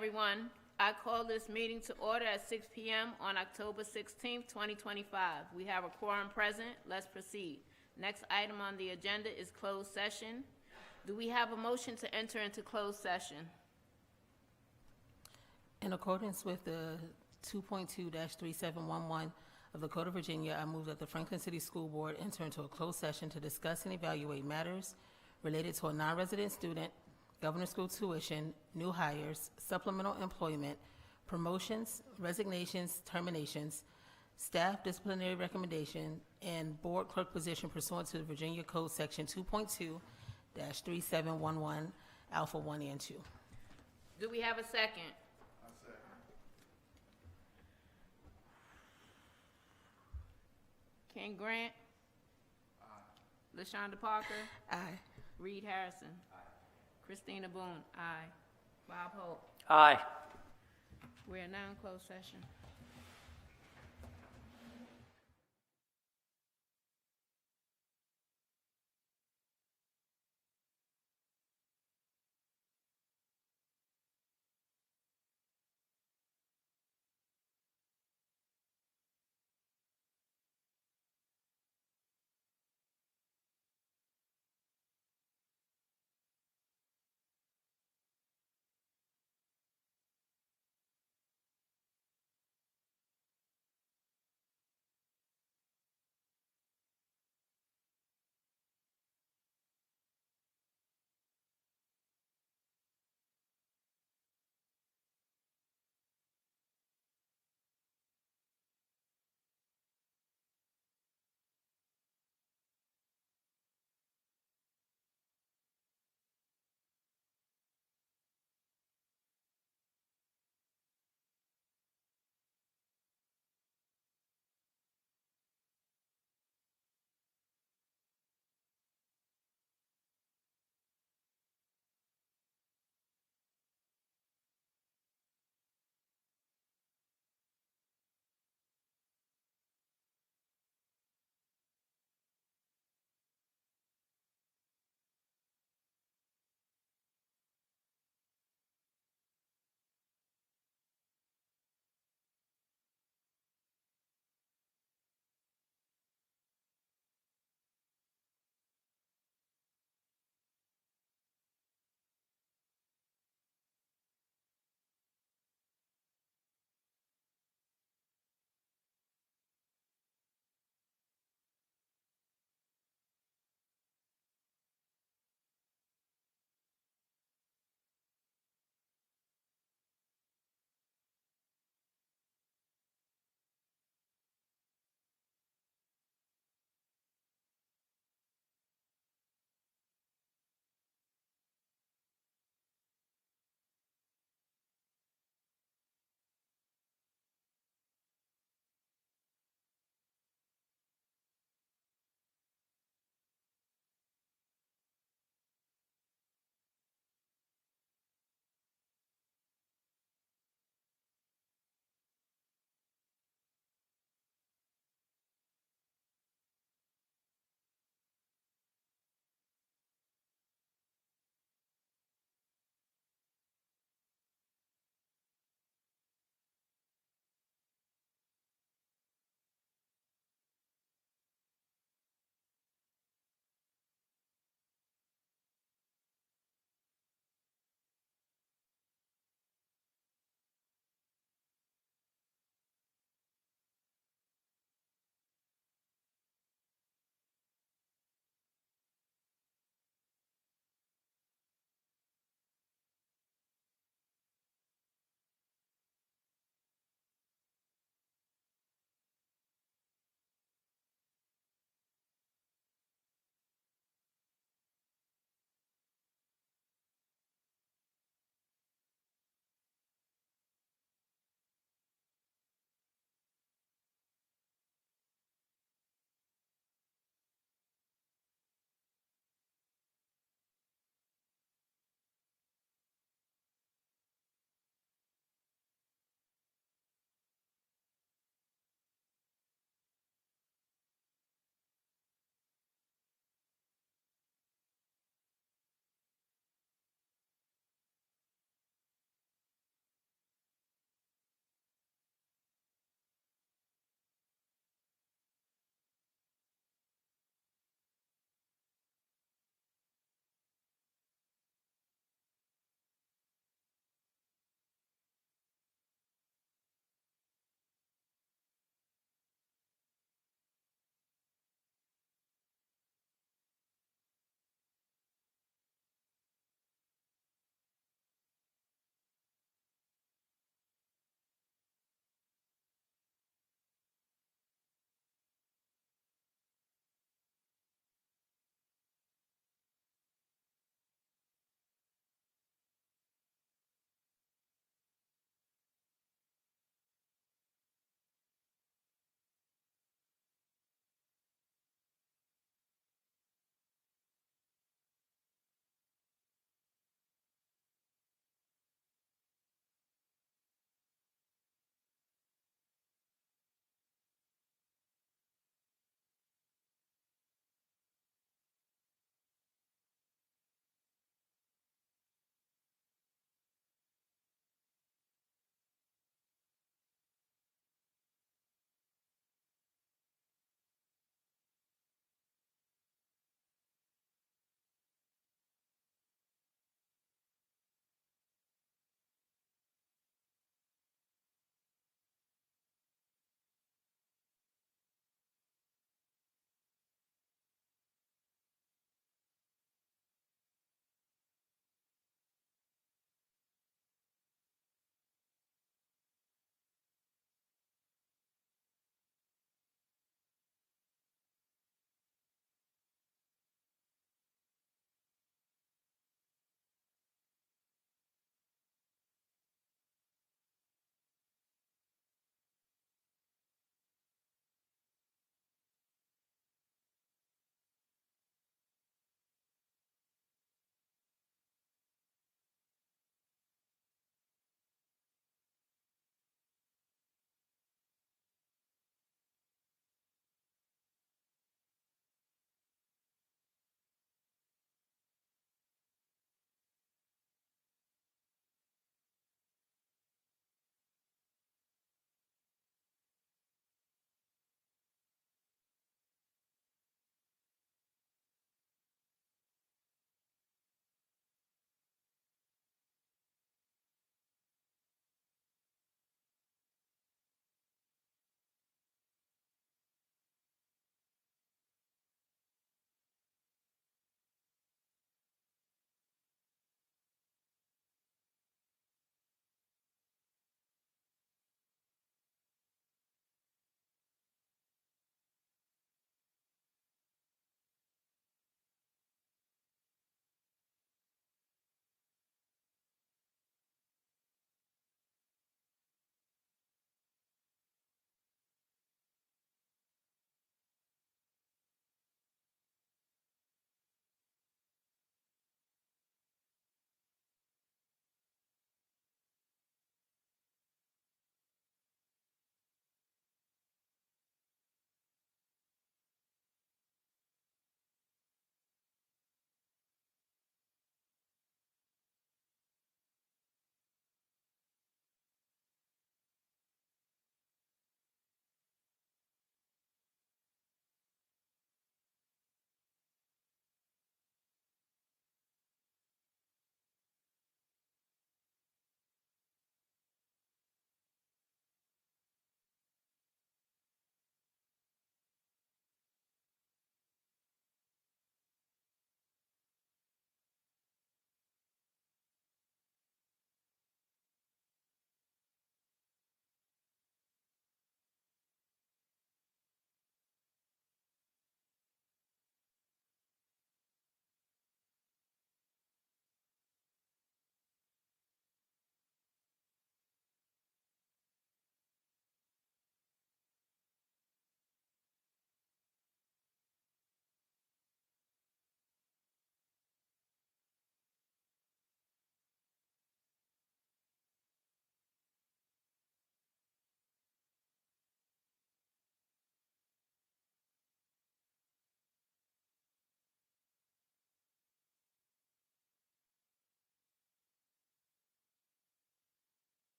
everyone. I call this meeting to order at 6 p.m. on October 16th, 2025. We have a quorum present. Let's proceed. Next item on the agenda is closed session. Do we have a motion to enter into closed session? In accordance with the 2.2-3711 of the Code of Virginia, I move that the Franklin City School Board enter into a closed session to discuss and evaluate matters related to a non-resident student, governor school tuition, new hires, supplemental employment, promotions, resignations, terminations, staff disciplinary recommendation, and board clerk position pursuant to the Virginia Code Section 2.2-3711, Alpha 1 and 2. Do we have a second? Ken Grant? Aye. LaShonda Parker? Aye. Reed Harrison? Aye. Christina Boone? Aye. Bob Hope? Aye. We are now in closed session.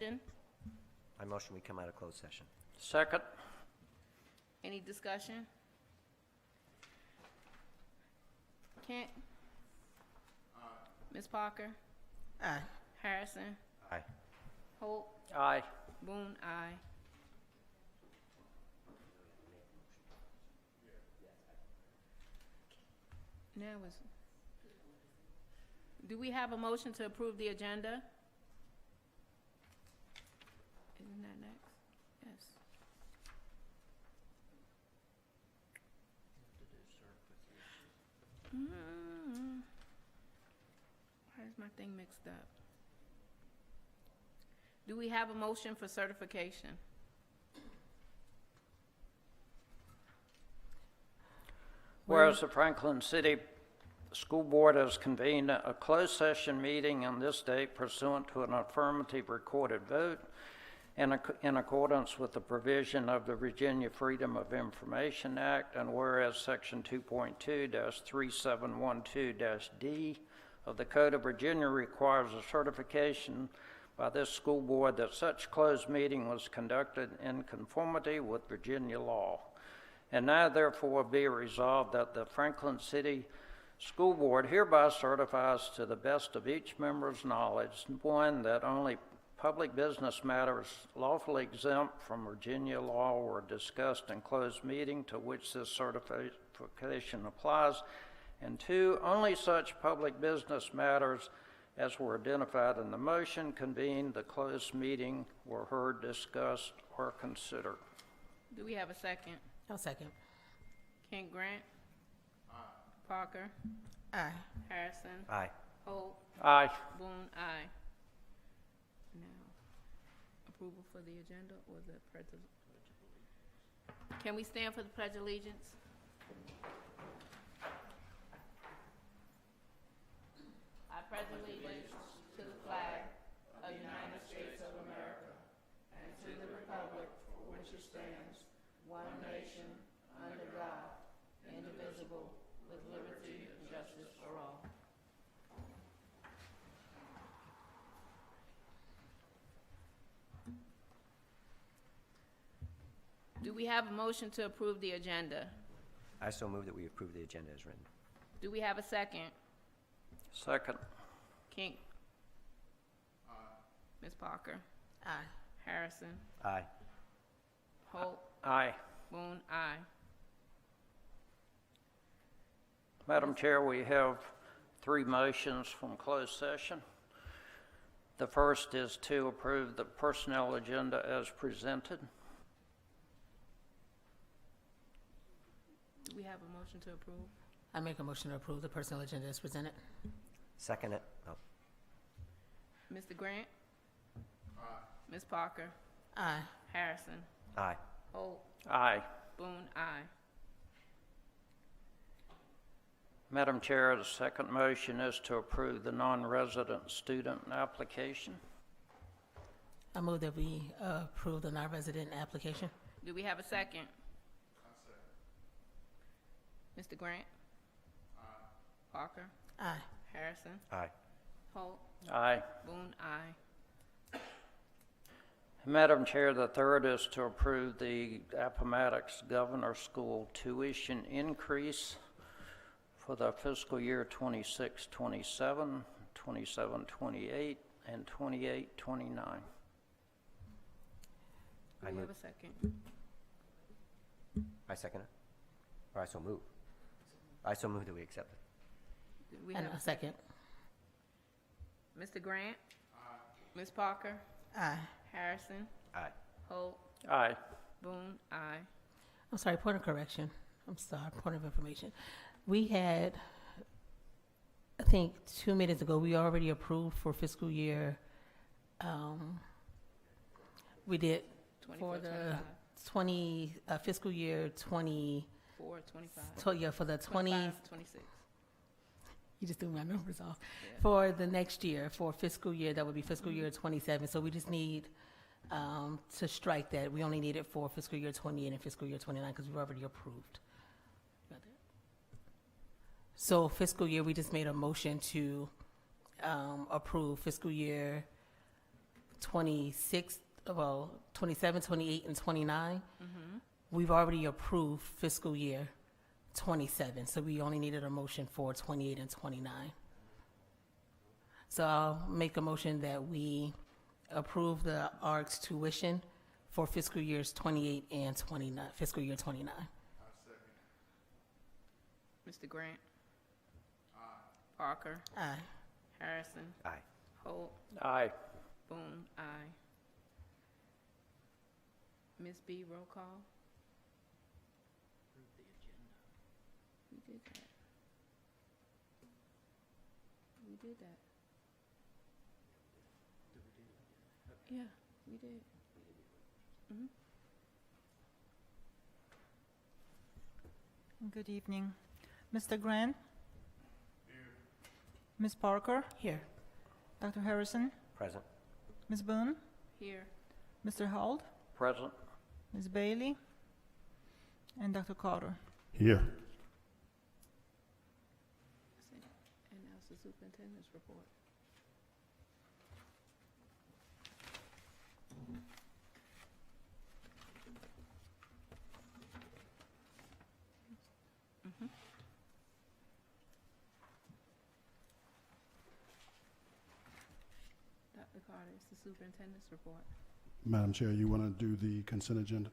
I motion we come out of closed session. Second. Any discussion? Kent? Ms. Parker? Aye. Harrison? Aye. Holt? Aye. Boone, aye. Now is, do we have a motion to approve the agenda? Isn't that next? Yes. Why is my thing mixed up? Do we have a motion for certification? Whereas the Franklin City School Board has convened a closed session meeting on this date pursuant to an affirmative recorded vote in accordance with the provision of the Virginia Freedom of Information Act, and whereas Section 2.2-3712-D of the Code of Virginia requires a certification by this school board that such closed meeting was conducted in conformity with Virginia law. And now therefore be resolved that the Franklin City School Board hereby certifies to the best of each member's knowledge, one, that only public business matters lawfully exempt from Virginia law were discussed in closed meeting to which this certification applies, and two, only such public business matters as were identified in the motion convened the closed meeting were heard, discussed, or considered. Do we have a second? I'll second. Kent Grant? Parker? Aye. Harrison? Aye. Holt? Aye. Boone, aye. Now, approval for the agenda or the pledge of... Can we stand for the Pledge of Allegiance? I pledge allegiance to the flag of the United States of America and to the republic for which it stands, one nation, under God, indivisible, with liberty and justice for all. Do we have a motion to approve the agenda? I so move that we approve the agenda as written. Do we have a second? Second. King? Ms. Parker? Aye. Harrison? Aye. Holt? Aye. Boone, aye. Madam Chair, we have three motions from closed session. The first is to approve the personnel agenda as presented. Do we have a motion to approve? I make a motion to approve the personnel agenda as presented. Second it. Oh, Mr. Grant? Ms. Parker? Aye. Harrison? aye. Holt? Aye. Boone, aye. Madam Chair, the second motion is to approve the non-resident student application. I move that we approve the non-resident application. Do we have a second? Mr. Grant? Parker? Aye. Harrison? Aye. Holt? Aye. Boone, aye. Madam Chair, the third is to approve the Appomattox Governor School tuition increase for the fiscal year 26-27, 27-28, and 28-29. Do I we move. have a second? I second it. Or I so move. I so move that we accept it. Do we And have a second. Mr. Grant? Ms. Parker? Aye. Harrison? Aye. Holt? Aye. Boone, aye. I'm sorry, point of correction. I'm sorry, point of information. We had, I think 2 minutes ago, we already approved for fiscal year, we did for 24, the 20, fiscal year 20, 24, 25. yeah, for the 20, 25, 26. you just threw my numbers off. Yeah. For the next year, for fiscal year, that would be fiscal year 27. So we just need to strike that. We only need it for fiscal year 28 and fiscal year 29 because we've already approved. So fiscal year, we just made a motion to approve fiscal year 26, well, 27, 28, and 29, we've already approved fiscal year 27, so we only needed a motion for 28 and 29. So I'll make a motion that we approve the ARC's tuition for fiscal years 28 and 29, fiscal year 29. Mr. Grant? Parker? Aye. Harrison? Aye. Holt? Aye. Boone? Aye. Ms. B, roll call? We did that. We did that. Yeah, we did. Good evening. Mr. Grant? Ms. Parker? Here. Dr. Harrison? Present. Ms. Boone? Here. Mr. Holt? Present. Ms. Bailey? And Dr. Carter? Here. And now it's the superintendent's report. Dr. Carter, it's the superintendent's report. Madam Chair, you want to do the consent agenda?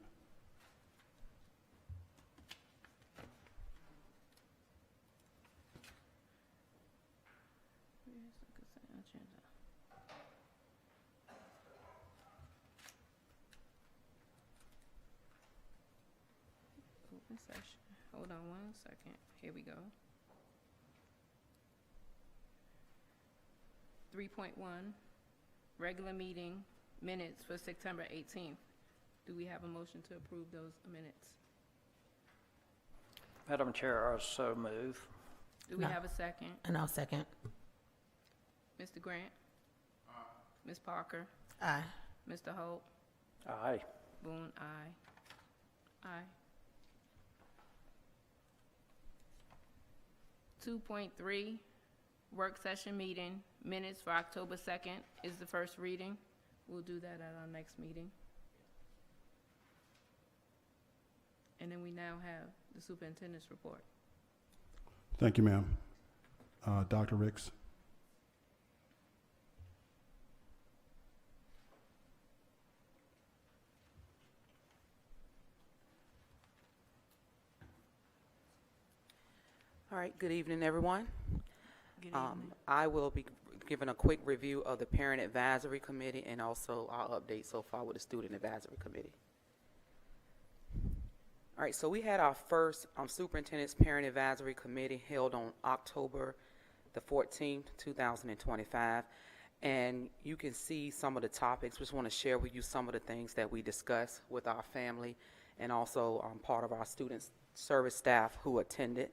Where's the consent agenda? Open session. Hold on 1 second. Here we go. 3.1, regular meeting minutes for September 18th. Do we have a motion to approve those minutes? Madam Chair, I so move. Do we No. have a second? And I'll second. Mr. Grant? Ms. Parker? Aye. Mr. Holt? Aye. Boone, aye. Aye. 2.3, work session meeting, minutes for October 2nd is the first reading. We'll do that at our next meeting. And then we now have the superintendent's report. Thank you, ma'am. Dr. Ricks? All right, good evening, everyone. Good evening. I will be giving a quick review of the Parent Advisory Committee and also our update so far with the Student Advisory Committee. All right, so we had our first Superintendent's Parent Advisory Committee held on October the 14th, 2025. And you can see some of the topics. Just want to share with you some of the things that we discussed with our family and also part of our student service staff who attended.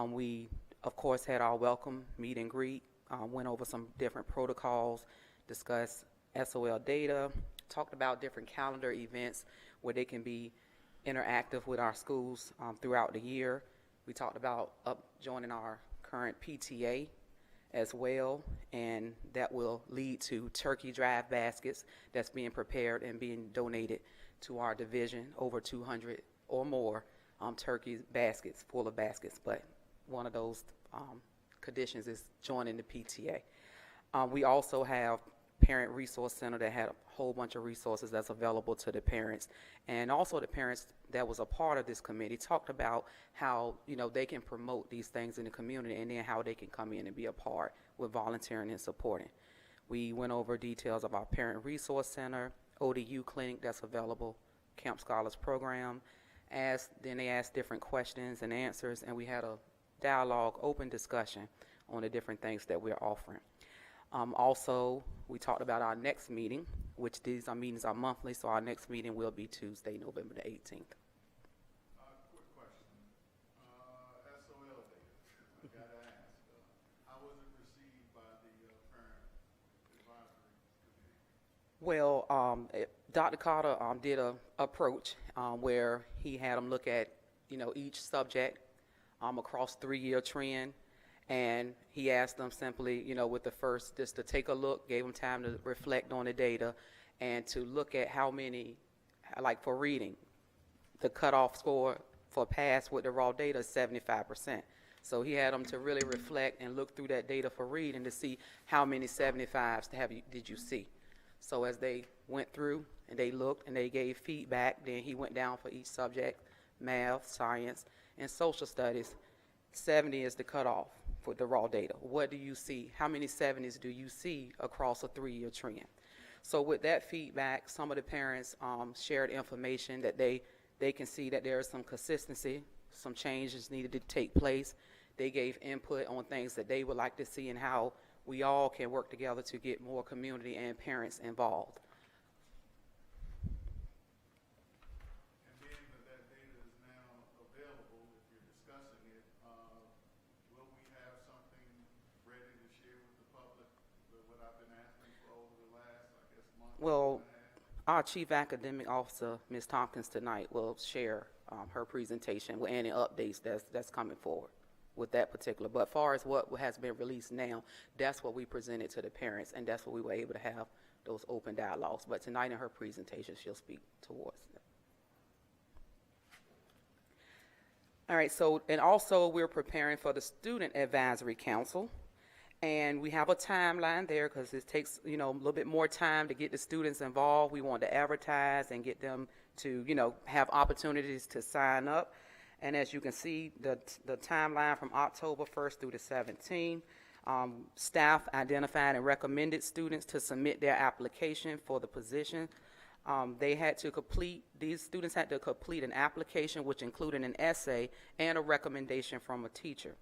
We, of course, had our welcome meet and greet, went over some different protocols, discussed SOL data, talked about different calendar events where they can be interactive with our schools throughout the year. We talked about joining our current PTA as well, and that will lead to turkey drive baskets that's being prepared and being donated to our division, over 200 or more turkey baskets, full of baskets, but one of those conditions is joining the PTA. We also have Parent Resource Center that had a whole bunch of resources that's available to the parents, and also the parents that was a part of this committee talked about how they can promote these things in the community and then how they can come in and be a part with volunteering and supporting. We went over details of our Parent Resource Center, ODU clinic that's available, Camp Scholars program. Then they asked different questions and answers, and we had a dialogue, open discussion on the different things that we're offering. Also, we talked about our next meeting, which these meetings are monthly, so our next meeting will be Tuesday, November the 18th. Quick question. SOL data, I gotta ask, how was it received by the Parent Advisory Committee? Well, Dr. Carter did a approach where he had them look at each subject across 3-year trend, And he asked them simply, you know, with the first, just to take a look, gave them time to reflect on the data and to look at how many, like for reading, the cutoff score for pass with the raw data is 75%. So he had them to really reflect and look through that data for reading to see how many 75s did you see. So as they went through and they looked and they gave feedback, then he went down for each subject, math, science, and social studies. 70 is the cutoff for the raw data. What do you see? How many 70s do you see across a 3-year trend? So with that feedback, some of the parents shared information that they can see that there is some consistency, some changes needed to take place. They gave input on things that they would like to see and how we all can work together to get more community and parents involved. And being that that data is now available, if you're discussing it, will we have something ready to share with the public with what I've been asking for over the last, I guess, month? Well, our Chief Academic Officer, Ms. Tompkins, tonight will share her presentation with any updates that's coming forward with that particular. But as far as what has been released now, that's what we presented to the parents, and that's what we were able to have those open dialogues. But tonight in her presentation, she'll speak towards that. All right, so, and also we're preparing for the Student Advisory Council. And we have a timeline there because it takes, you know, a little bit more time to get the students involved. We want to advertise and get them to, you know, have opportunities to sign up. And as you can see, the timeline from October 1st through the 17th, staff identified and recommended students to submit their application for the position. These students had to complete an application which included an essay and a recommendation from a teacher.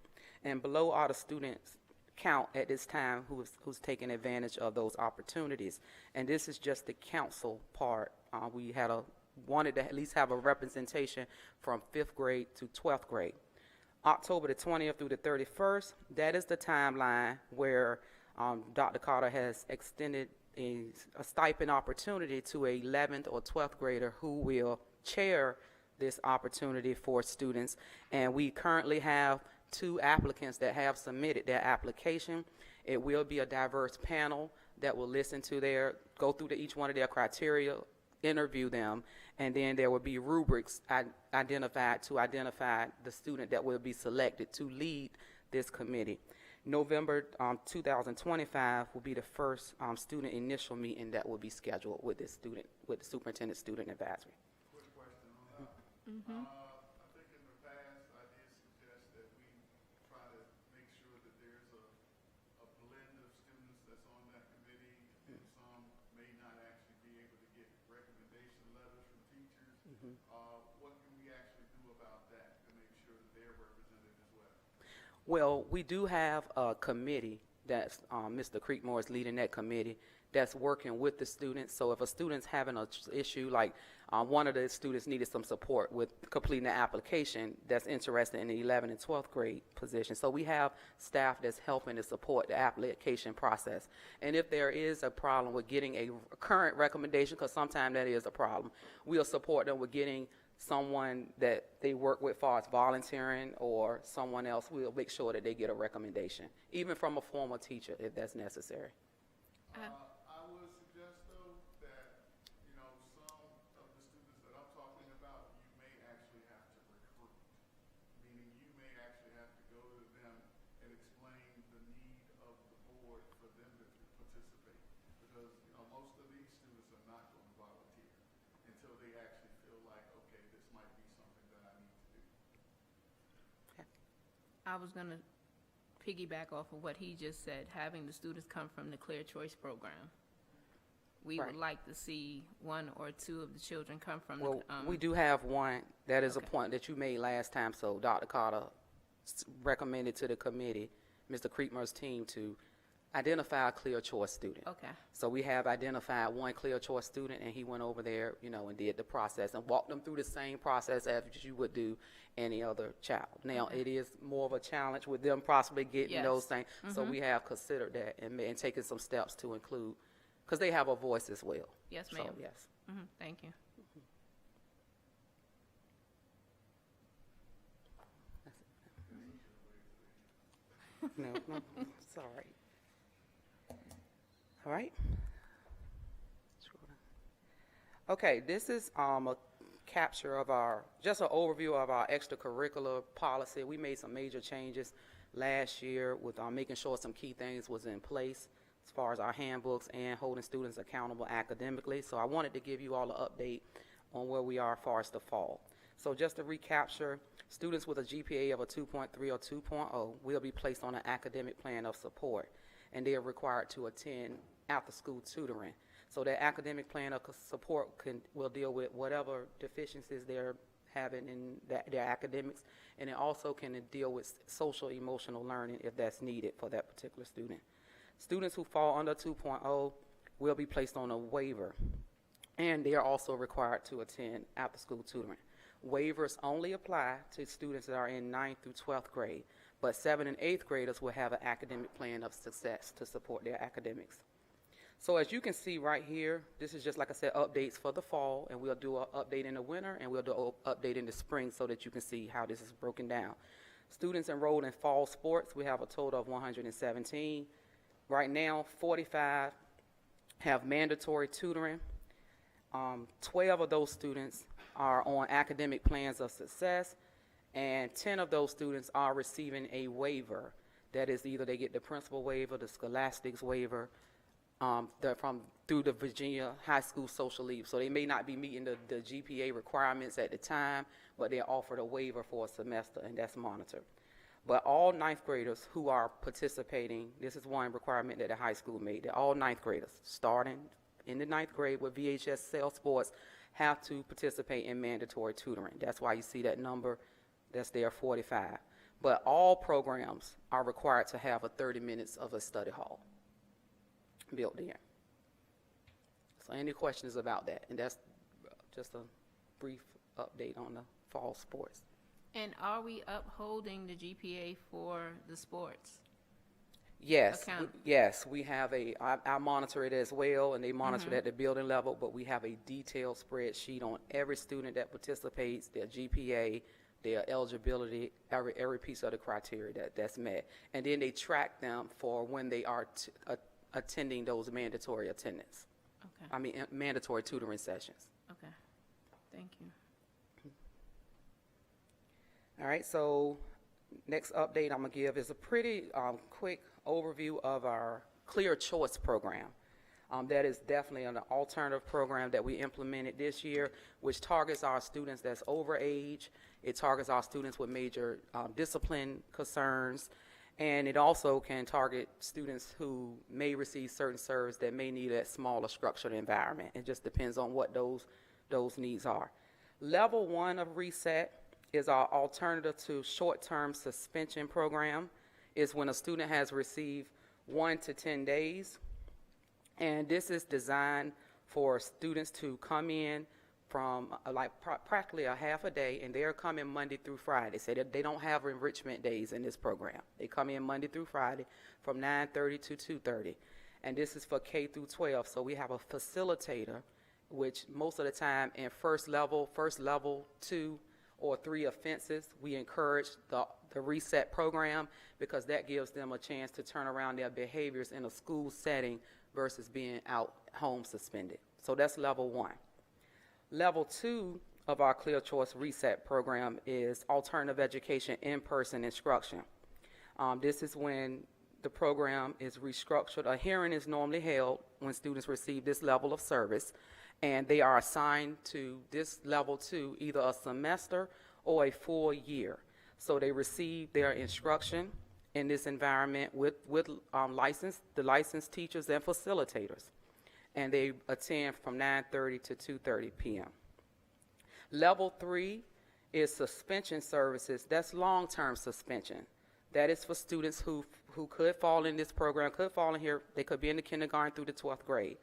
And below are the students count at this time who's taking advantage of those opportunities. And this is just the council part. We wanted to at least have a representation from 5th grade to 12th grade. October the 20th through the 31st, that is the timeline where Dr. Carter has extended a stipend opportunity to a 11th or 12th grader who will chair this opportunity for students. And we currently have 2 applicants that have submitted their application. It will be a diverse panel that will listen to go through each one of their criteria, interview them, and then there will be rubrics identified to identify the student that will be selected to lead this committee. November 2025 will be the first student initial meeting that will be scheduled with the Superintendent Student Advisory. Quick question on that. I think in the past, I did suggest that we try to make sure that there's a blend of students that's on that committee, and some may not actually be able to get recommendation letters from teachers. What can we actually do about that to make sure that they're represented as well? Well, we do have a committee that's, Mr. Creekmore is leading that committee that's working with the students. So if a student's having an issue, like one of the students needed some support with completing the application that's interested in the 11th and 12th grade position. So we have staff that's helping to support the application process. And if there is a problem with getting a current recommendation, because sometimes that is a problem, we'll support them with getting someone that they work with as far as volunteering or someone else. We'll make sure that they get a recommendation, even from a former teacher if that's necessary. I would suggest, though, that, you know, some of the students that I'm talking about, you may actually have to recruit, meaning you may actually have to go to them and explain the need of the board for them to participate. Because, you know, most of these students are not going to volunteer until they actually feel like, okay, this might be something that I need to do. I was going to piggyback off of what he just said, having the students come from the Clear Choice Program. We Right. would like to see 1 or 2 of the children come from Well, the, we do have one. That is Okay. a point that you made last time. So Dr. Carter recommended to the committee, Mr. Creekmore's team, to identify a Clear Choice student. okay. So we have identified one Clear Choice student, and he went over there, you know, and did the process and walked them through the same process as you would do any other child. Now, it is more of a challenge with them possibly getting those Yes. things. So we have considered that and taken some steps to include, because they have a voice as well. Yes, So, ma'am. yes. Thank you. No, it's all right. All right. Okay, this is a capture of just an overview of our extracurricular policy. We made some major changes last year with making sure some key things was in place as far as our handbooks and holding students accountable academically. So I wanted to give you all an update on where we are as far as the fall. So just to recapture, students with a GPA of a 2.3 or 2.0 will be placed on an academic plan of support, and they are required to attend after-school tutoring. So that academic plan of support will deal with whatever deficiencies they're having in their academics, and it also can deal with social emotional learning if that's needed for that particular student. Students who fall under 2.0 will be placed on a waiver, and they are also required to attend after-school tutoring. Waivers only apply to students that are in 9th through 12th grade, but 7th and 8th graders will have an academic plan of success to support their academics. So as you can see right here, this is just, like I said, updates for the fall, and we'll do an update in the winter, and we'll do an update in the spring so that you can see how this is broken down. Students enrolled in fall sports, we have a total of 117. Right now, 45 have mandatory tutoring. 12 of those students are on academic plans of success, and 10 of those students are receiving a waiver. That is, either they get the principal waiver, the scholastics waiver, through the Virginia High School Social Leave. So they may not be meeting the GPA requirements at the time, but they're offered a waiver for a semester, and that's monitored. But all 9th graders who are participating, this is one requirement that the high school made, that all 9th graders starting in the 9th grade with VHS Cell Sports have to participate in mandatory tutoring. That's why you see that number that's there, 45. But all programs are required to have a 30 minutes of a study hall built in. So any questions about that? And that's just a brief update on the fall sports. And are we upholding the GPA for the sports? Yes, Account. yes, we have I monitor it as well, and they monitor it at the building level, but we have a detailed spreadsheet on every student that participates, their GPA, their eligibility, every piece of the criteria that's met. And then they track them for when they are attending those mandatory attendance. Okay, Mandatory tutoring sessions. okay. Thank you. All right, so next update I'm going to give is a pretty quick overview of our Clear Choice program. That is definitely an alternative program that we implemented this year, which targets our students that's over age. It targets our students with major discipline concerns, and it also can target students who may receive certain service that may need a smaller structured environment. It just depends on what those needs are. Level 1 of Reset is our alternative to short-term suspension program. Is when a student has received 1 to 10 days. And this is designed for students to come in from practically a half a day, and they're coming Monday through Friday. So they don't have enrichment days in this program. They come in Monday through Friday from 9:30 to 2:30. And this is for K through 12. So we have a facilitator, which most of the time in first level 2 or 3 offenses, we encourage the Reset program because that gives them a chance to turn around their behaviors in a school setting versus being out home suspended. So that's level 1. Level 2 of our Clear Choice Reset program is alternative education in-person instruction. This is when the program is restructured. A hearing is normally held when students receive this level of service, and they are assigned to this level 2 either a semester or a full year. So they receive their instruction in this environment with licensed teachers and facilitators, and they attend from 9:30 to 2:30 p.m. Level 3 is suspension services. That's long-term suspension. That is for students who could fall in this program, could fall in here. They could be in the kindergarten through the 12th grade.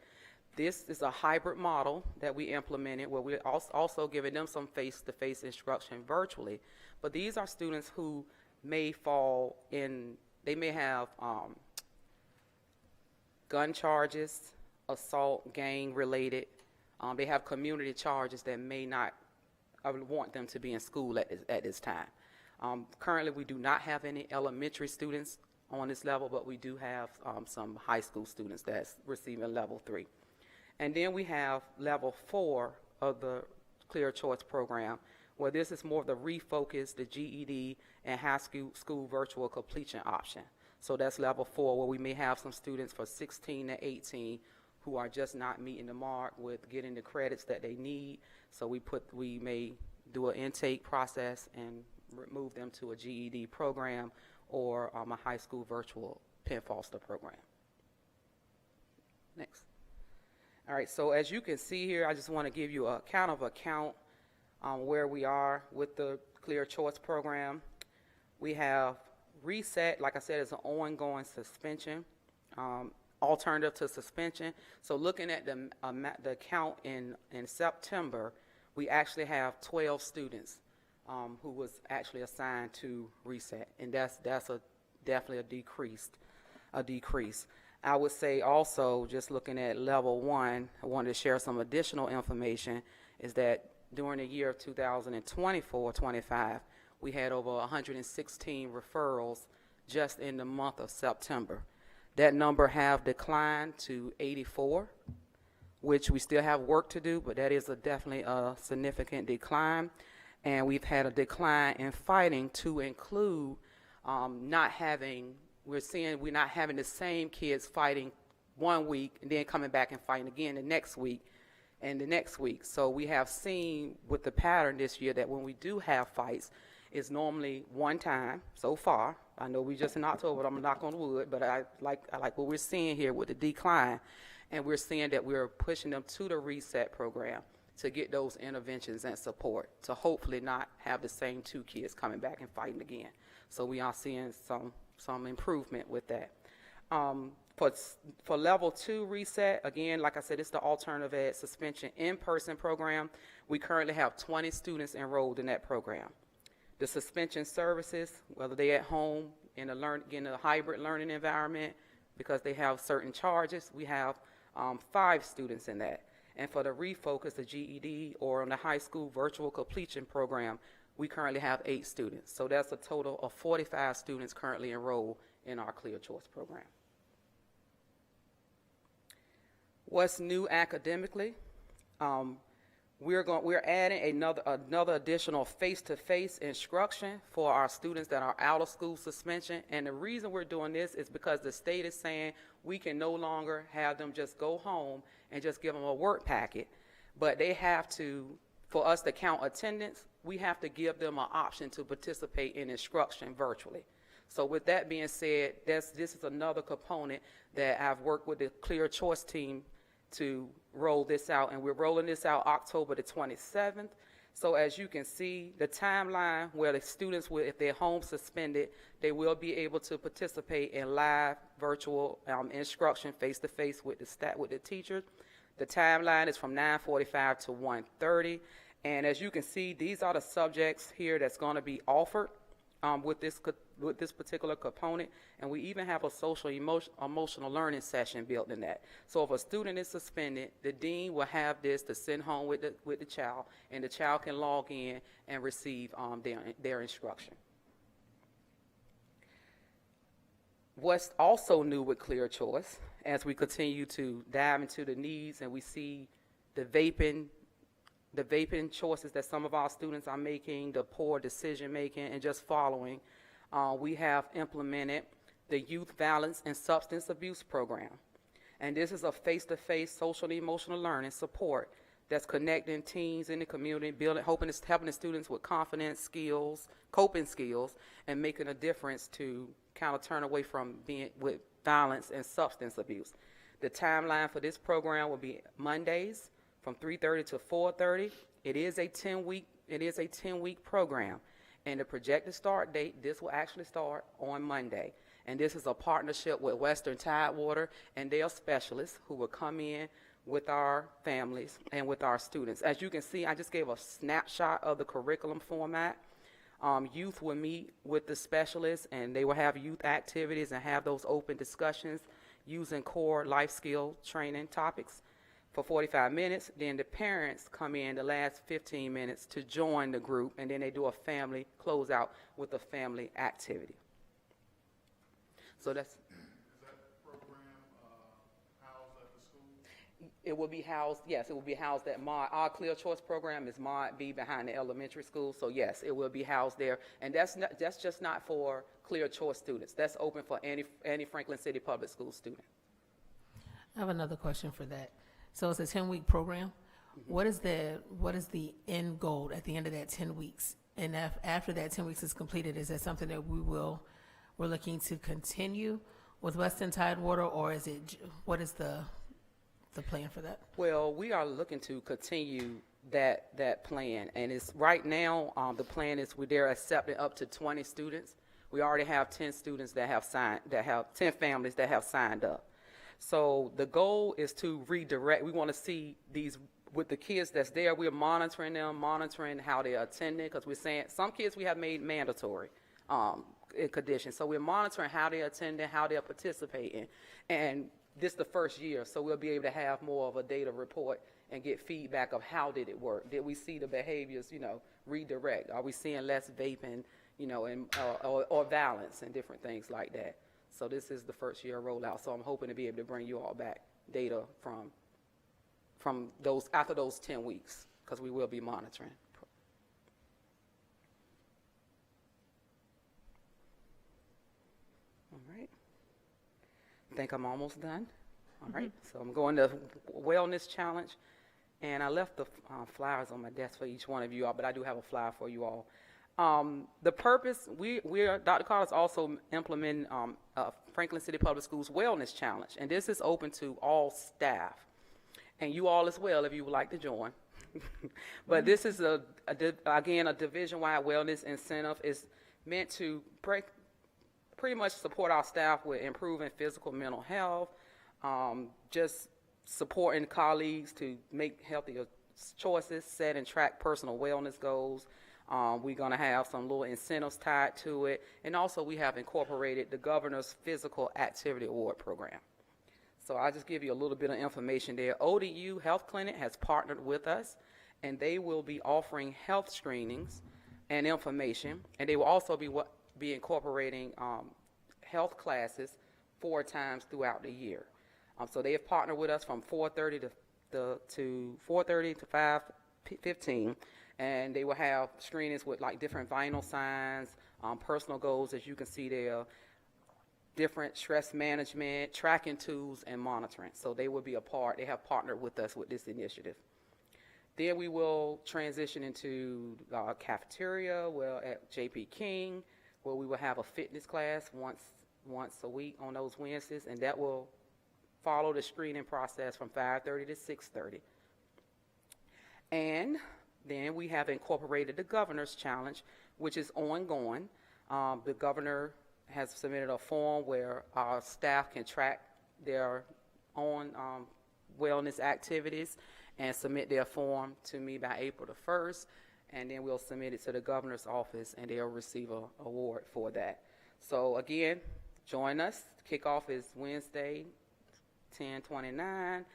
This is a hybrid model that we implemented where we're also giving them some face-to-face instruction virtually. But these are students who may fall in, they may have gun charges, assault, gang-related. They have community charges that may not want them to be in school at this time. Currently, we do not have any elementary students on this level, but we do have some high school students that's receiving level 3. And then we have level 4 of the Clear Choice program, where this is more of the refocus, the GED, and high school virtual completion option. So that's level 4, where we may have some students for 16 to 18 who are just not meeting the mark with getting the credits that they need. So we may do an intake process and move them to a GED program or a high school virtual Penn Foster program. Next. All right, so as you can see here, I just want to give you a kind of account on where we are with the Clear Choice program. We have reset, like I said, it's an ongoing suspension, alternative to suspension. So looking at the count in September, we actually have 12 students who was actually assigned to reset, and that's definitely a decrease. I would say also, just looking at level 1, I wanted to share some additional information, is that during the year of 2024-25, we had over 116 referrals just in the month of September. That number have declined to 84, which we still have work to do, but that is definitely a significant decline. And we've had a decline in fighting to include we're not having the same kids fighting 1 week and then coming back and fighting again the next week and the next week. So we have seen with the pattern this year that when we do have fights, it's normally one time so far. I know we just in October, but I'm knock on wood, but I like what we're seeing here with the decline, and we're seeing that we're pushing them to the reset program to get those interventions and support to hopefully not have the same 2 kids coming back and fighting again. So we are seeing some improvement with that. For level 2 reset, again, like I said, it's the alternative ed suspension in-person program. We currently have 20 students enrolled in that program. The suspension services, whether they're at home in a hybrid learning environment because they have certain charges, we have 5 students in that. And for the refocus, the GED, or on the high school virtual completion program, we currently have 8 students. So that's a total of 45 students currently enrolled in our Clear Choice program. What's new academically? We're adding another additional face-to-face instruction for our students that are out of school suspension. And the reason we're doing this is because the state is saying we can no longer have them just go home and just give them a work packet, but they have to, for us to count attendance, we have to give them an option to participate in instruction virtually. So with that being said, this is another component that I've worked with the Clear Choice team to roll this out, and we're rolling this out October the 27th. So as you can see, the timeline where the students will, if they're home suspended, they will be able to participate in live virtual instruction face-to-face with the teachers. The timeline is from 9:45 to 1:30. And as you can see, these are the subjects here that's going to be offered with this particular component, and we even have a social emotional learning session built in that. So if a student is suspended, the dean will have this to send home with the child, and the child can log in and receive their instruction. What's also new with Clear Choice, as we continue to dive into the needs and we see the vaping choices that some of our students are making, the poor decision making, and just following, we have implemented the Youth Violence and Substance Abuse Program. And this is a face-to-face social and emotional learning support that's connecting teens in the community, helping the students with confidence skills, coping skills, and making a difference to kind of turn away from being with violence and substance abuse. The timeline for this program will be Mondays from 3:30 to 4:30. It is a 10-week program, and the projected start date, this will actually start on Monday. And this is a partnership with Western Tidewater and their specialists who will come in with our families and with our students. As you can see, I just gave a snapshot of the curriculum format. Youth will meet with the specialists, and they will have youth activities and have those open discussions using core life skill training topics for 45 minutes. Then the parents come in the last 15 minutes to join the group, and then they do a family closeout with a family activity. So that's, Is that program housed at the school? it will be housed, yes, it will be housed at our Clear Choice program is Mod B behind the elementary school. So yes, it will be housed there. And that's just not for Clear Choice students. That's open for any Franklin City Public School student. I have another question for that. So it's a 10-week program. What is the end goal at the end of that 10 weeks? And after that 10 weeks is completed, is that something that we're looking to continue with Western Tidewater, or is it, what is the plan for that? Well, we are looking to continue that plan, and it's right now, the plan is they're accepting up to 20 students. We already have 10 students that have 10 families that have signed up. So the goal is to redirect. We want to see these, with the kids that's there, we're monitoring them, monitoring how they're attending, because we're saying some kids we have made mandatory in conditions. So we're monitoring how they're attending, how they're participating. And this is the first year, so we'll be able to have more of a data report and get feedback of how did it work. Did we see the behaviors, redirect? Are we seeing less vaping, and or violence and different things like that? So this is the first year rollout. So I'm hoping to be able to bring you all back data from those after those 10 weeks, because we will be monitoring. All right. I think I'm almost done. All right. So I'm going to Wellness Challenge, and I left the flyers on my desk for each one of you all, but I do have a flyer for you all. The purpose, Dr. Carter's also implementing Franklin City Public Schools Wellness Challenge, and this is open to all staff, and you all as well if you would like to join. But this is, again, a division-wide wellness incentive. Is meant to pretty much support our staff with improving physical, mental health, just supporting colleagues to make healthier choices, set and track personal wellness goals. We're going to have some little incentives tied to it. And also we have incorporated the Governor's Physical Activity Award program. So I'll just give you a little bit of information there. ODU Health Clinic has partnered with us, and they will be offering health screenings and information. And they will also be incorporating health classes 4 times throughout the year. So they have partnered with us from 4:30 to 4:30 to 5:15. And they will have screenings with like different vital signs, personal goals, as you can see there, different stress management, tracking tools, and monitoring. So they will be they have partnered with us with this initiative. Then we will transition into cafeteria, at J.P. King, where we will have a fitness class once a week on those Wednesdays, and that will follow the screening process from 5:30 to 6:30. And then we have incorporated the Governor's Challenge, which is ongoing. The governor has submitted a form where our staff can track their own wellness activities and submit their form to me by April the 1st. And then we'll submit it to the governor's office, and they'll receive an award for that. So again, join us. Kickoff is Wednesday, 10/29.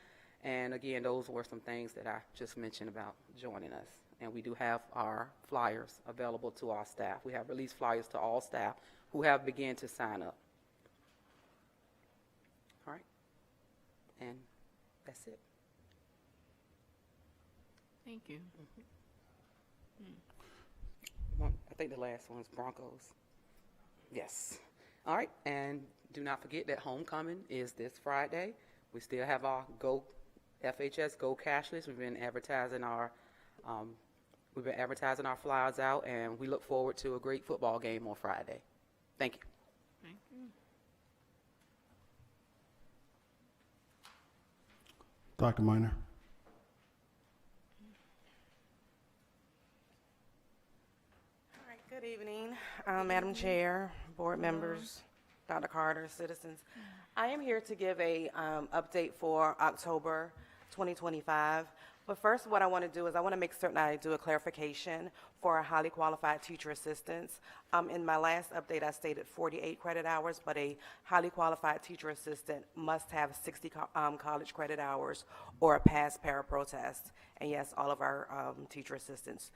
And again, those were some things that I just mentioned about joining us. And we do have our flyers available to our staff. We have released flyers to all staff who have begun to sign up. All right. And that's it. Thank you. I think the last one's Broncos. Yes. All right. And do not forget that homecoming is this Friday. We still have our FHS Go Cashless. We've been advertising our flyers out, and we look forward to a great football game on Friday. Thank you. Thank you. Dr. Minor. All right, good evening, Madam Chair, board members, Dr. Carter, citizens. I am here to give a update for October 2025. But first, what I want to do is I want to make certain I do a clarification for our highly qualified teacher assistants. In my last update, I stated 48 credit hours, but a highly qualified teacher assistant must have 60 college credit hours or a past para-pro test. And yes, all of our teacher assistants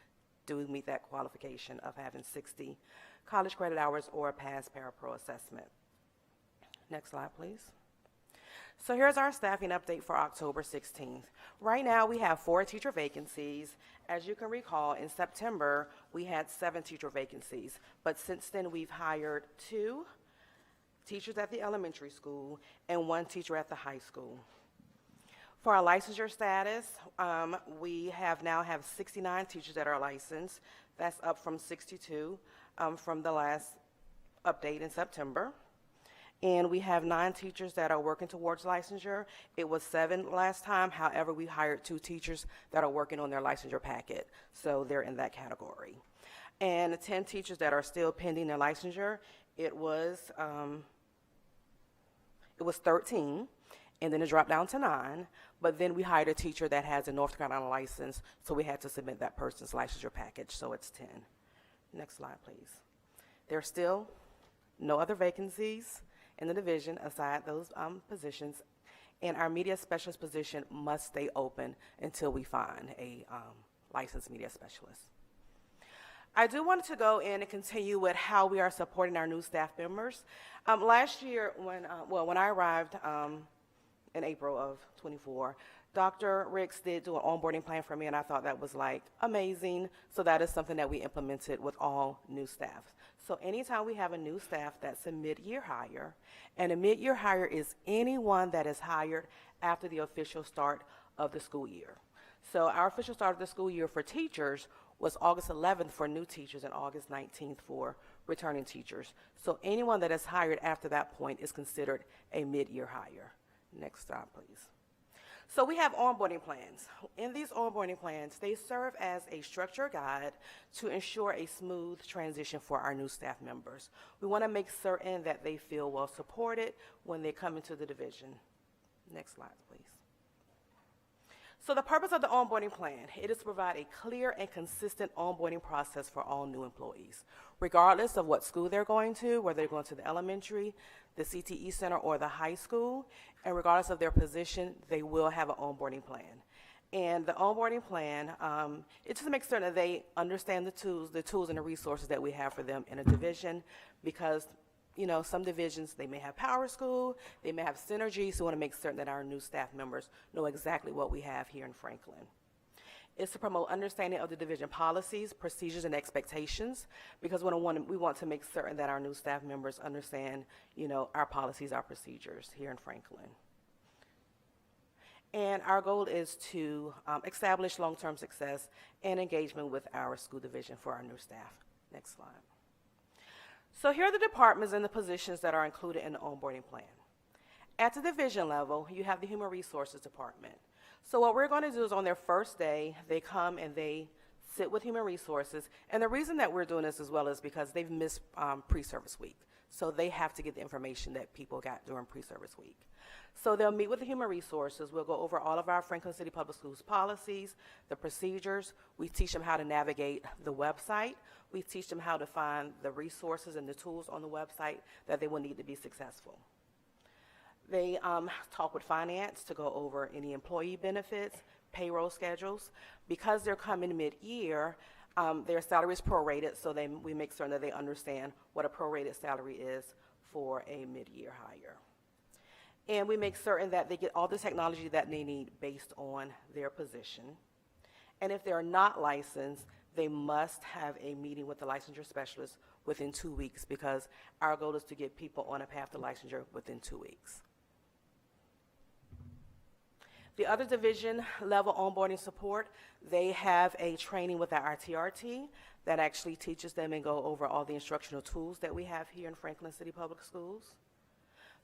do meet that qualification of having 60 college credit hours or a past para-pro assessment. Next slide, please. So here's our staffing update for October 16th. Right now, we have 4 teacher vacancies. As you can recall, in September, we had 7 teacher vacancies. But since then, we've hired 2 teachers at the elementary school and 1 teacher at the high school. For our licensure status, we now have 69 teachers that are licensed. That's up from 62 from the last update in September. And we have 9 teachers that are working towards licensure. It was 7 last time. However, we hired 2 teachers that are working on their licensure packet. So they're in that category. And 10 teachers that are still pending their licensure. It was 13, and then it dropped down to 9. But then we hired a teacher that has a North Carolina license, so we had to submit that person's licensure package, so it's 10. Next slide, please. There are still no other vacancies in the division aside those positions, and our media specialist position must stay open until we find a licensed media specialist. I do want to go in and continue with how we are supporting our new staff members. Last year, when I arrived in April of 24, Dr. Ricks did do an onboarding plan for me, and I thought that was like amazing. So that is something that we implemented with all new staff. So anytime we have a new staff that's a mid-year hire, and a mid-year hire is anyone that is hired after the official start of the school year. So our official start of the school year for teachers was August 11th for new teachers and August 19th for returning teachers. So anyone that is hired after that point is considered a mid-year hire. Next slide, please. So we have onboarding plans. In these onboarding plans, they serve as a structured guide to ensure a smooth transition for our new staff members. We want to make certain that they feel well supported when they come into the division. Next slide, please. So the purpose of the onboarding plan, it is to provide a clear and consistent onboarding process for all new employees, regardless of what school they're going to, whether they're going to the elementary, the CTE center, or the high school, and regardless of their position, they will have an onboarding plan. And the onboarding plan, it's to make certain that they understand the tools and the resources that we have for them in a division, because you know, some divisions, they may have Power School, they may have Synergy, so we want to make certain that our new staff members know exactly what we have here in Franklin. It's to promote understanding of the division policies, procedures, and expectations, because we want to make certain that our new staff members understand, you know, our policies, our procedures here in Franklin. And our goal is to establish long-term success and engagement with our school division for our new staff. Next slide. So here are the departments and the positions that are included in the onboarding plan. At the division level, you have the Human Resources Department. So what we're going to do is on their first day, they come and they sit with Human Resources. And the reason that we're doing this as well is because they've missed pre-service week. So they have to get the information that people got during pre-service week. So they'll meet with the Human Resources. We'll go over all of our Franklin City Public Schools policies, the procedures. We teach them how to navigate the website. We teach them how to find the resources and the tools on the website that they will need to be successful. They talk with finance to go over any employee benefits, payroll schedules. Because they're coming mid-year, their salary is prorated, so we make certain that they understand what a prorated salary is for a mid-year hire. And we make certain that they get all the technology that they need based on their position. And if they're not licensed, they must have a meeting with the licensure specialist within 2 weeks, because our goal is to get people on a path to licensure within 2 weeks. The other division level onboarding support, they have a training with our TRT that actually teaches them and go over all the instructional tools that we have here in Franklin City Public Schools.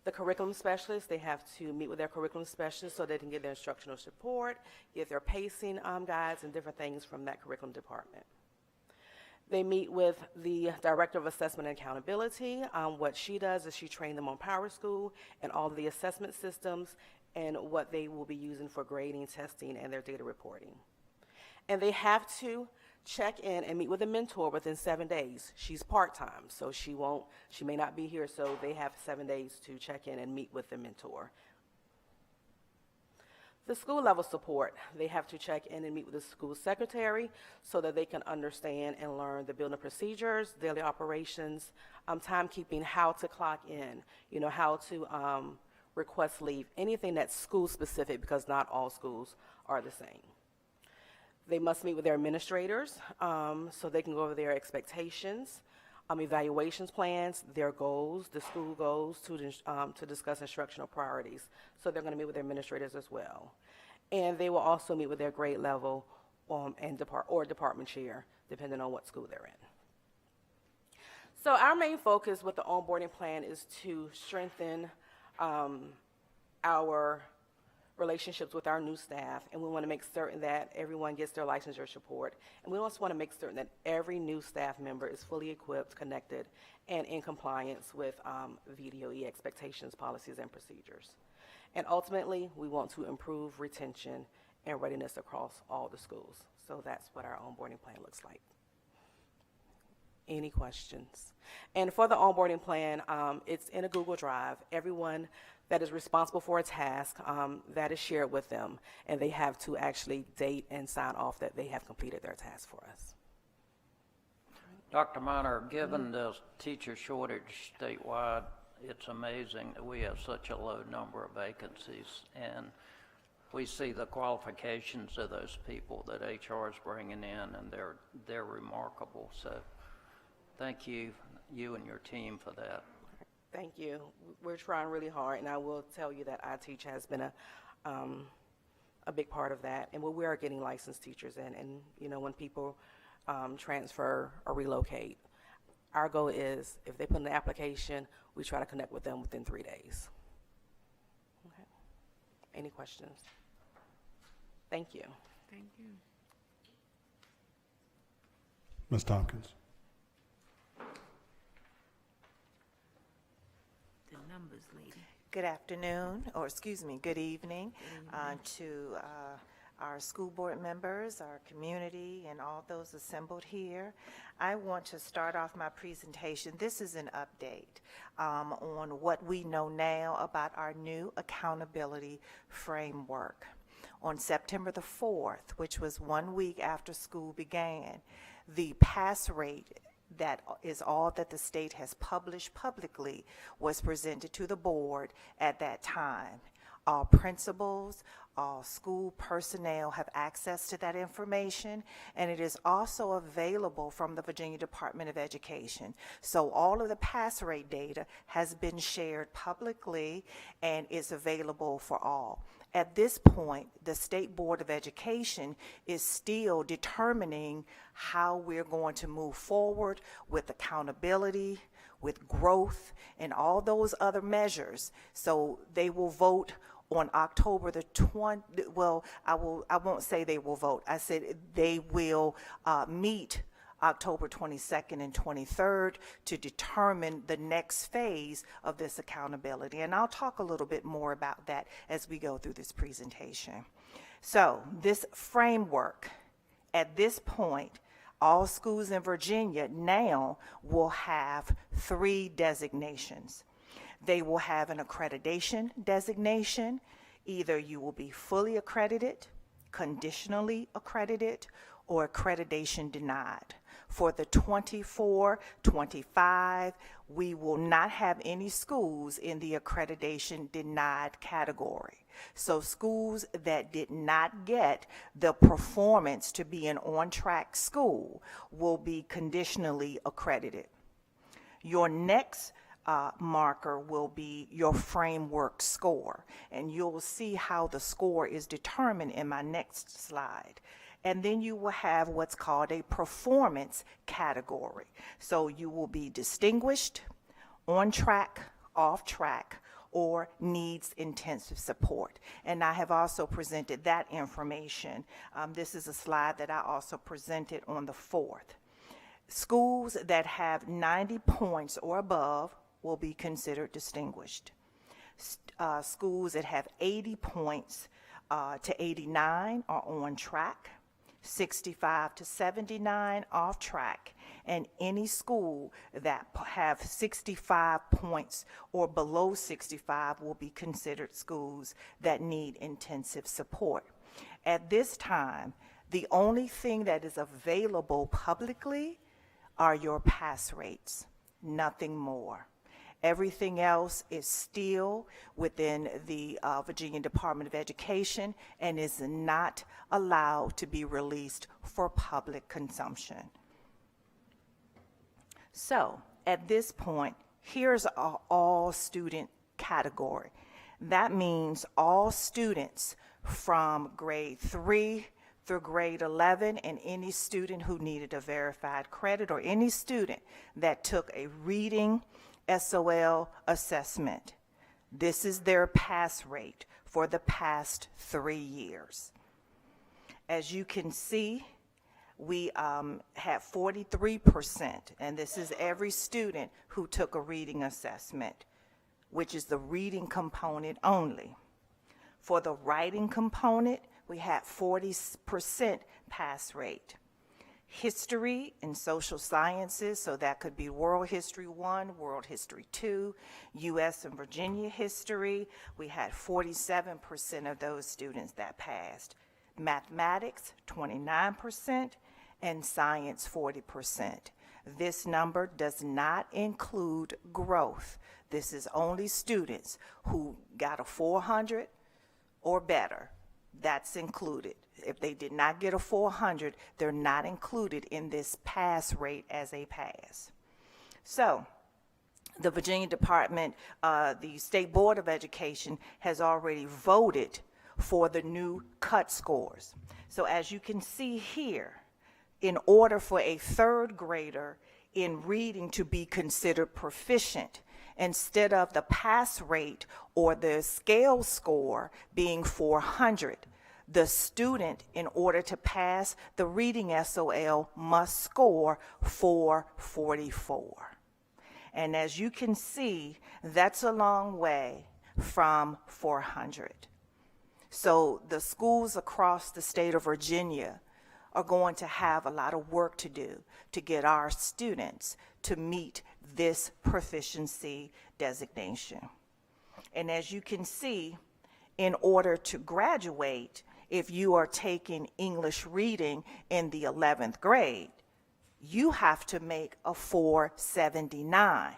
The curriculum specialists, they have to meet with their curriculum specialists so they can get their instructional support, get their pacing guides and different things from that curriculum department. They meet with the Director of Assessment and Accountability. What she does is she trains them on Power School and all of the assessment systems and what they will be using for grading, testing, and their data reporting. And they have to check in and meet with a mentor within 7 days. She's part-time, so she may not be here, so they have 7 days to check in and meet with the mentor. The school level support, they have to check in and meet with the school secretary so that they can understand and learn the building procedures, daily operations, timekeeping, how to clock in, how to request leave, anything that's school specific, because not all schools are the same. They must meet with their administrators so they can go over their expectations, evaluations plans, their goals, the school goals, to discuss instructional priorities. So they're going to meet with their administrators as well. And they will also meet with their grade level and department chair, depending on what school they're in. So our main focus with the onboarding plan is to strengthen our relationships with our new staff, and we want to make certain that everyone gets their licensure support. And we also want to make certain that every new staff member is fully equipped, connected, and in compliance with VDOE expectations, policies, and procedures. And ultimately, we want to improve retention and readiness across all the schools. So that's what our onboarding plan looks like. Any questions? And for the onboarding plan, it's in a Google Drive. Everyone that is responsible for a task, that is shared with them, and they have to actually date and sign off that they have completed their task for us. Dr. Minor, given the teacher shortage statewide, it's amazing that we have such a low number of vacancies, and we see the qualifications of those people that HR is bringing in, and they're remarkable. So thank you, you and your team, for that. Thank you. We're trying really hard, and I will tell you that iTeach has been a big part of that. And we are getting licensed teachers in, and when people transfer or relocate, our goal is if they put in the application, we try to connect with them within 3 days. Okay. Any questions? Thank you. Thank you. Ms. Tompkins. The numbers lady. Good afternoon, or excuse me, good evening to our school board members, our community, and all those assembled here. I want to start off my presentation. This is an update on what we know now about our new accountability framework. On September the 4th, which was 1 week after school began, the pass rate, that is all that the state has published publicly, was presented to the board at that time. All principals, all school personnel have access to that information, and it is also available from the Virginia Department of Education. So all of the pass rate data has been shared publicly and is available for all. At this point, the State Board of Education is still determining how we're going to move forward with accountability, with growth, and all those other measures. So they will vote on October the 20th. Well, I won't say they will vote. I said they will meet October 22nd and 23rd to determine the next phase of this accountability. And I'll talk a little bit more about that as we go through this presentation. So this framework, at this point, all schools in Virginia now will have 3 designations. They will have an accreditation designation. Either you will be fully accredited, conditionally accredited, or accreditation denied. For the 24-25, we will not have any schools in the accreditation denied category. So schools that did not get the performance to be an on-track school will be conditionally accredited. Your next marker will be your framework score, and you'll see how the score is determined in my next slide. And then you will have what's called a performance category. So you will be distinguished, on track, off track, or needs intensive support. And I have also presented that information. This is a slide that I also presented on the 4th. Schools that have 90 points or above will be considered distinguished. Schools that have 80 points to 89 are on track. 65 to 79 off track, and any school that have 65 points or below 65 will be considered schools that need intensive support. At this time, the only thing that is available publicly are your pass rates, nothing more. Everything else is still within the Virginia Department of Education and is not allowed to be released for public consumption. So, at this point, here's our all student category. That means all students from grade 3 through grade 11 and any student who needed a verified credit or any student that took a reading SOL assessment. This is their pass rate for the past 3 years. As you can see, we had 43%, and this is every student who took a reading assessment, which is the reading component only. For the writing component, we had 40% pass rate. History and social sciences, so that could be World History 1, World History 2, U.S. and Virginia history, we had 47% of those students that passed. Mathematics, 29%, and science, 40%. This number does not include growth. This is only students who got a 400 or better. That's included. If they did not get a 400, they're not included in this pass rate as a pass. So, the Virginia Department, the State Board of Education has already voted for the new cut scores. So as you can see here, in order for a third grader in reading to be considered proficient, instead of the pass rate or the scale score being 400, the student, in order to pass the reading SOL, must score 444. And as you can see, that's a long way from 400. So the schools across the state of Virginia are going to have a lot of work to do to get our students to meet this proficiency designation. And as you can see, in order to graduate, if you are taking English reading in the 11th grade, you have to make a 479.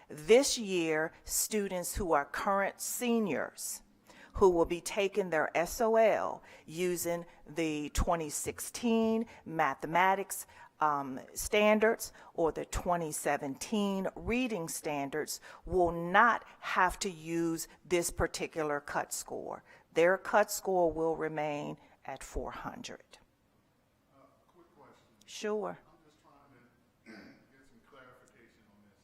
This year, students who are current seniors who will be taking their SOL using the 2016 mathematics standards or the 2017 reading standards will not have to use this particular cut score. Their cut score will remain at 400. Quick question. Sure. I'm just trying to get some clarification on this.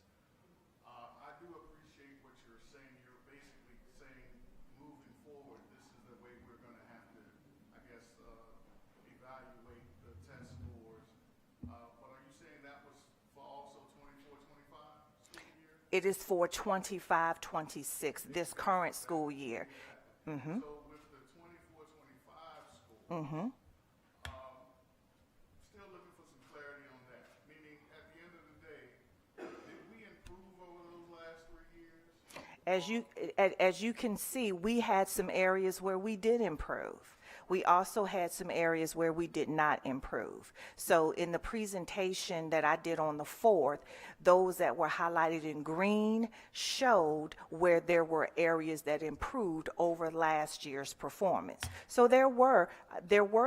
I do appreciate what you're saying. You're basically saying, moving forward, this is the way we're going to have to, I guess, evaluate the test scores. But are you saying that was for also 24-25 school year? It is for 25-26, this current school year. Mm-hmm. So with the 24-25 school, Mm-hmm. still looking for some clarity on that. Meaning, at the end of the day, did we improve over those last 3 years? As you can see, we had some areas where we did improve. We also had some areas where we did not improve. So in the presentation that I did on the 4th, those that were highlighted in green showed where there were areas that improved over last year's performance. So there were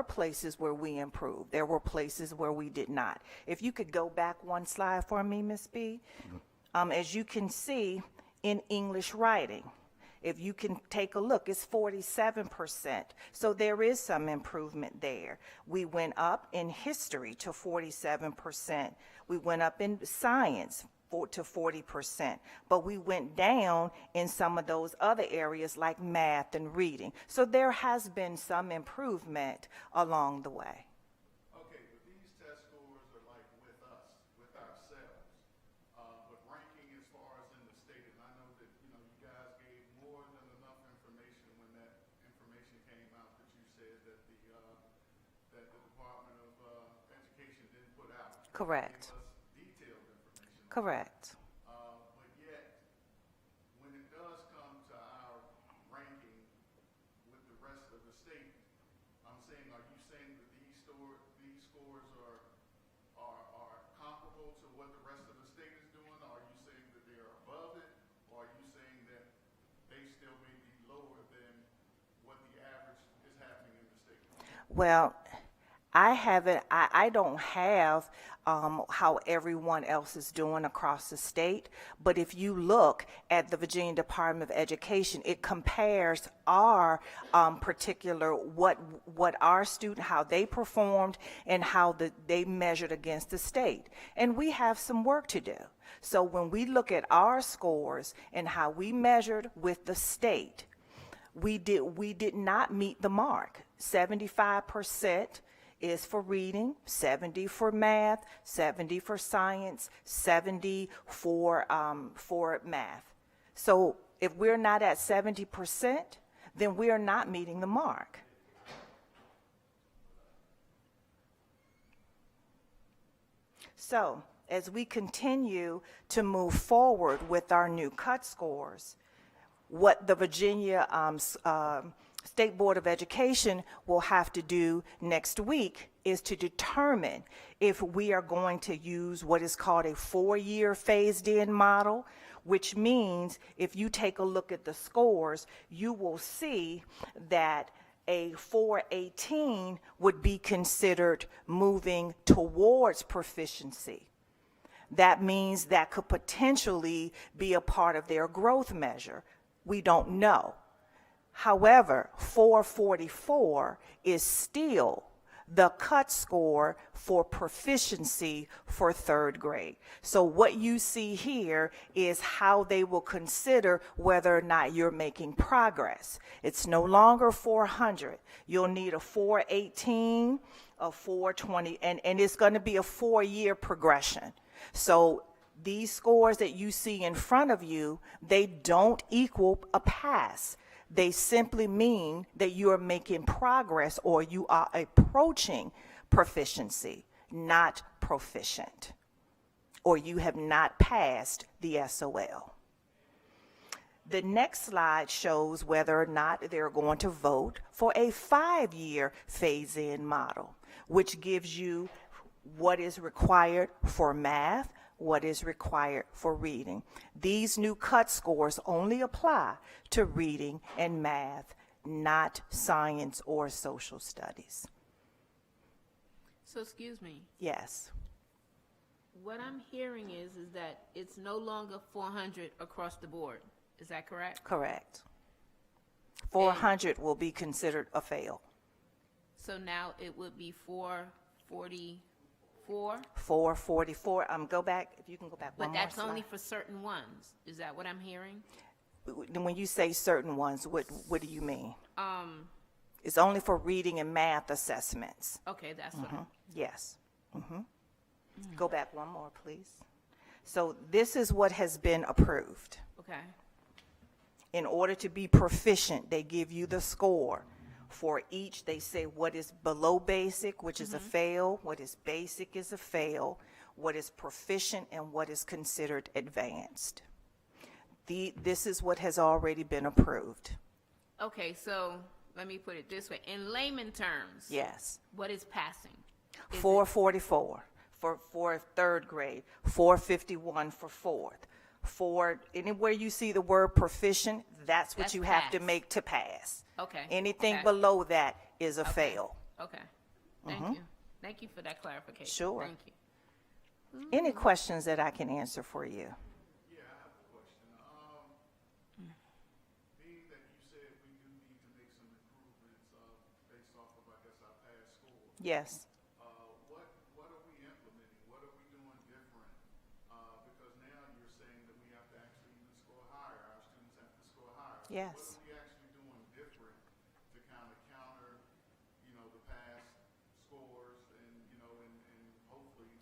places where we improved. There were places where we did not. If you could go back one slide for me, Ms. B. As you can see, in English writing, if you can take a look, it's 47%. So there is some improvement there. We went up in history to 47%. We went up in science to 40%. But we went down in some of those other areas like math and reading. So there has been some improvement along the way. Okay, but these test scores are like with us, with ourselves. But ranking as far as in the state, and I know that, you guys gave more than enough information when that information came out that you said that the Department of Education didn't put out. Correct. gave us detailed information. Correct. But yet, when it does come to our ranking with the rest of the state, I'm saying, are you saying that these scores are comparable to what the rest of the state is doing? Are you saying that they are above it? Or are you saying that they still may be lower than what the average is happening in the state? Well, I don't have how everyone else is doing across the state, but if you look at the Virginia Department of Education, it compares our particular, what our student, how they performed and how they measured against the state. And we have some work to do. So when we look at our scores and how we measured with the state, we did not meet the mark. 75% is for reading, 70 for math, 70 for science, 70 for math. So if we're not at 70%, then we are not meeting the mark. So as we continue to move forward with our new cut scores, what the Virginia State Board of Education will have to do next week is to determine if we are going to use what is called a 4-year phased-in model, which means if you take a look at the scores, you will see that a 418 would be considered moving towards proficiency. That means that could potentially be a part of their growth measure. We don't know. However, 444 is still the cut score for proficiency for 3rd grade. So what you see here is how they will consider whether or not you're making progress. It's no longer 400. You'll need a 418, a 420, and it's going to be a 4-year progression. So these scores that you see in front of you, they don't equal a pass. They simply mean that you are making progress or you are approaching proficiency, not proficient, or you have not passed the SOL. The next slide shows whether or not they're going to vote for a 5-year phase-in model, which gives you what is required for math, what is required for reading. These new cut scores only apply to reading and math, not science or social studies. So excuse me, Yes, what I'm hearing is that it's no longer 400 across the board. Is that correct? correct. 400 will be considered a fail. So now it would be 444, 444, go back, if you can go back one but more that's only slide. for certain ones. Is that what I'm hearing? When you say certain ones, what do you mean? It's only for reading and math assessments. Okay, that's what I'm, Yes. Go back one more, please. So this is what has been approved. okay. In order to be proficient, they give you the score. For each, they say what is below basic, which is a fail, what is basic is a fail, what is proficient, and what is considered advanced. This is what has already been approved. Okay, so let me put it this way. In layman terms, Yes. what is passing? Is it- 444 for 3rd grade, 451 for 4th. Anywhere you see the word proficient, that's what That's you have to pass. make to pass. Okay. Anything okay, below that is a fail. Okay, thank you. Thank you for that clarification. Sure. Thank you. Any questions that I can answer for you? Yeah, I have a question. Being that you said we do need to make some improvements, based off of, I guess, our past scores, Yes. what are we implementing? What are we doing different? Because now you're saying that we have to actually even score higher, our students have to score higher. So Yes. what are we actually doing different to kind of counter, the past scores and, and hopefully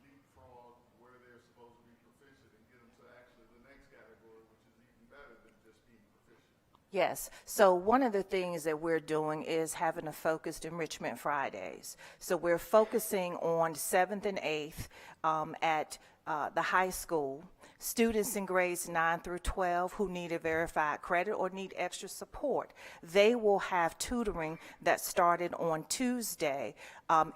leapfrog where they're supposed to be proficient and get them to actually the next category, which is even better than just being proficient? Yes. So one of the things that we're doing is having a focused enrichment Fridays. So we're focusing on 7th and 8th at the high school. Students in grades 9 through 12 who need a verified credit or need extra support, they will have tutoring that started on Tuesday,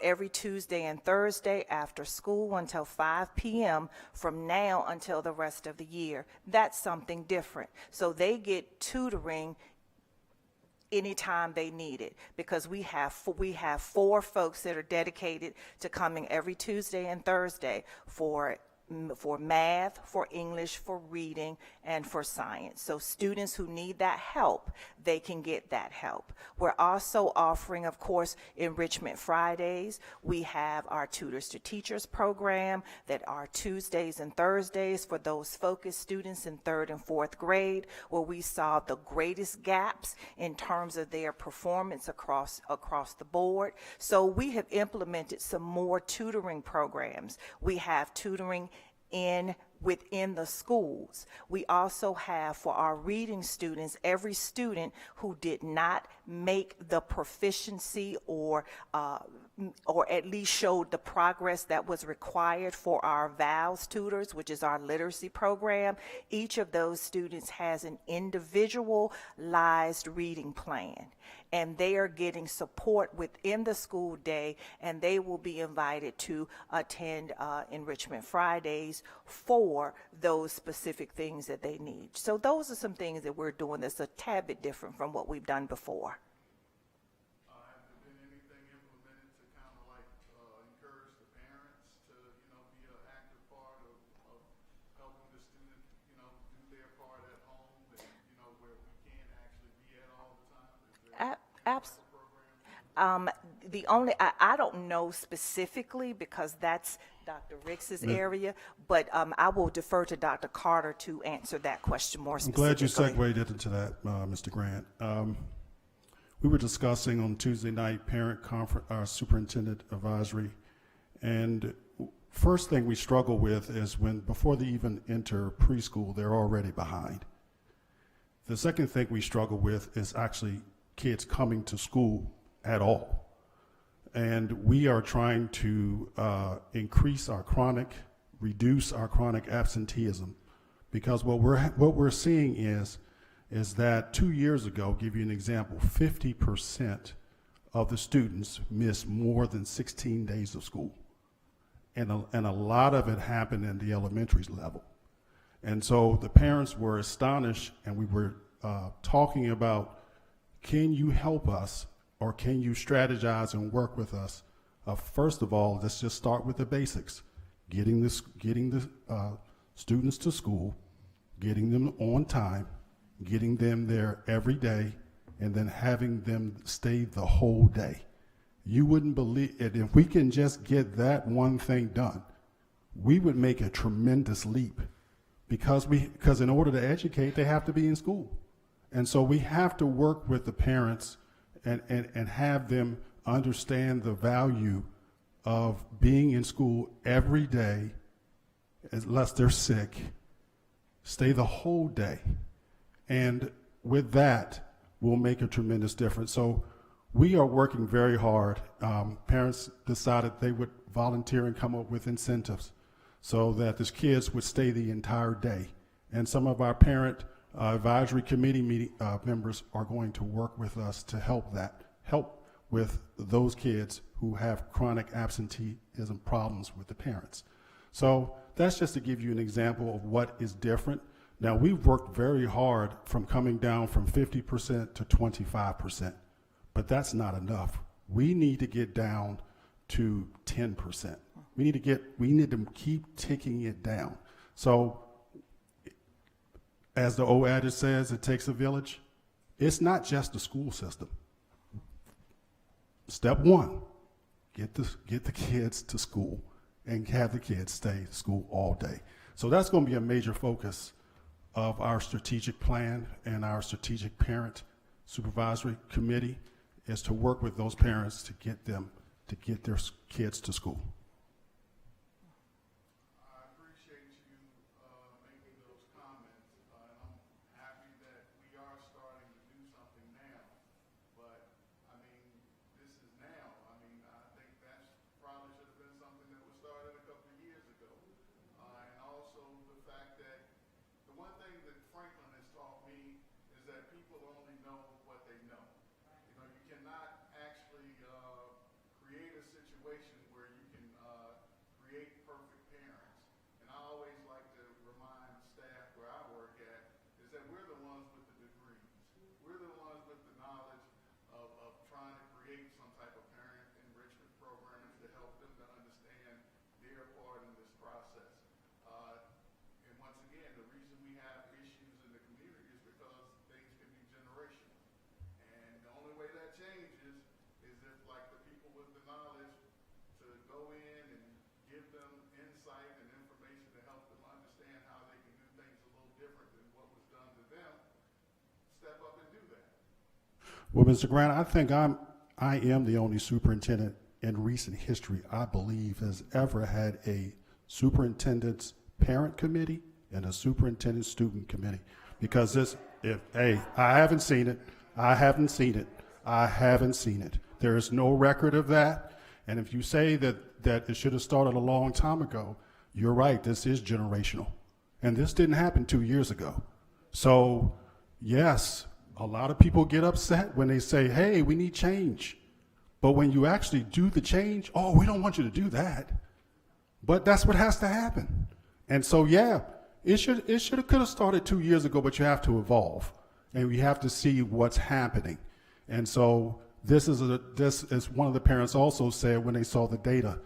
every Tuesday and Thursday after school until 5 p.m. from now until the rest of the year. That's something different. So they get tutoring anytime they need it, because we have 4 folks that are dedicated to coming every Tuesday and Thursday for math, for English, for reading, and for science. So students who need that help, they can get that help. We're also offering, of course, Enrichment Fridays. We have our Tutors to Teachers program that are Tuesdays and Thursdays for those focused students in 3rd and 4th grade, where we saw the greatest gaps in terms of their performance across the board. So we have implemented some more tutoring programs. We have tutoring within the schools. We also have, for our reading students, every student who did not make the proficiency or at least showed the progress that was required for our VALS tutors, which is our literacy program. Each of those students has an individualized reading plan, and they are getting support within the school day, and they will be invited to attend Enrichment Fridays for those specific things that they need. So those are some things that we're doing that's a tad bit different from what we've done before. Has there been anything implemented to kind of like encourage the parents to, be an active part of helping the student, do their part at home and, where we can't actually be at all the time? Is there The only, I don't know specifically because that's Dr. Ricks's area, but I will defer to Dr. Carter to answer that question more I'm specifically. glad you segued into that, Mr. Grant. We were discussing on Tuesday night parent conference, our superintendent advisory, and first thing we struggle with is when before they even enter preschool, they're already behind. The second thing we struggle with is actually kids coming to school at all. And we are trying to reduce our chronic absenteeism, because what we're seeing is that 2 years ago, give you an example, 50% of the students missed more than 16 days of school. And a lot of it happened in the elementary level. And so the parents were astonished, and we were talking about, can you help us, or can you strategize and work with us? First of all, let's just start with the basics. Getting the students to school, getting them on time, getting them there every day, and then having them stay the whole day. You wouldn't believe it. If we can just get that one thing done, we would make a tremendous leap, because in order to educate, they have to be in school. And so we have to work with the parents and have them understand the value of being in school every day, unless they're sick, stay the whole day. And with that, we'll make a tremendous difference. So we are working very hard. Parents decided they would volunteer and come up with incentives so that the kids would stay the entire day. And some of our parent advisory committee members are going to work with us to help with those kids who have chronic absenteeism problems with the parents. So that's just to give you an example of what is different. Now, we've worked very hard from coming down from 50% to 25%, but that's not enough. We need to get down to 10%. We need to keep ticking it down. So, as the old adage says, it takes a village. It's not just the school system. Step one, get the kids to school and have the kids stay at school all day. So that's going to be a major focus of our strategic plan and our strategic parent supervisory committee, is to work with those parents to get their kids to school. I appreciate you making those comments, and I'm happy that we are starting to do Well, Mr. Grant, I think I am the only superintendent in recent history, I believe, has ever had a superintendent's parent committee and a superintendent student committee. Because I haven't seen it. I haven't seen it. I haven't seen it. There is no record of that. And if you say that it should have started a long time ago, you're right. This is generational. And this didn't happen 2 years ago. So, yes, a lot of people get upset when they say, hey, we need change. But when you actually do the change, oh, we don't want you to do that. But that's what has to happen. And so, yeah, it could have started 2 years ago, but you have to evolve. And we have to see what's happening. And so this is one of the parents also said when they saw the data,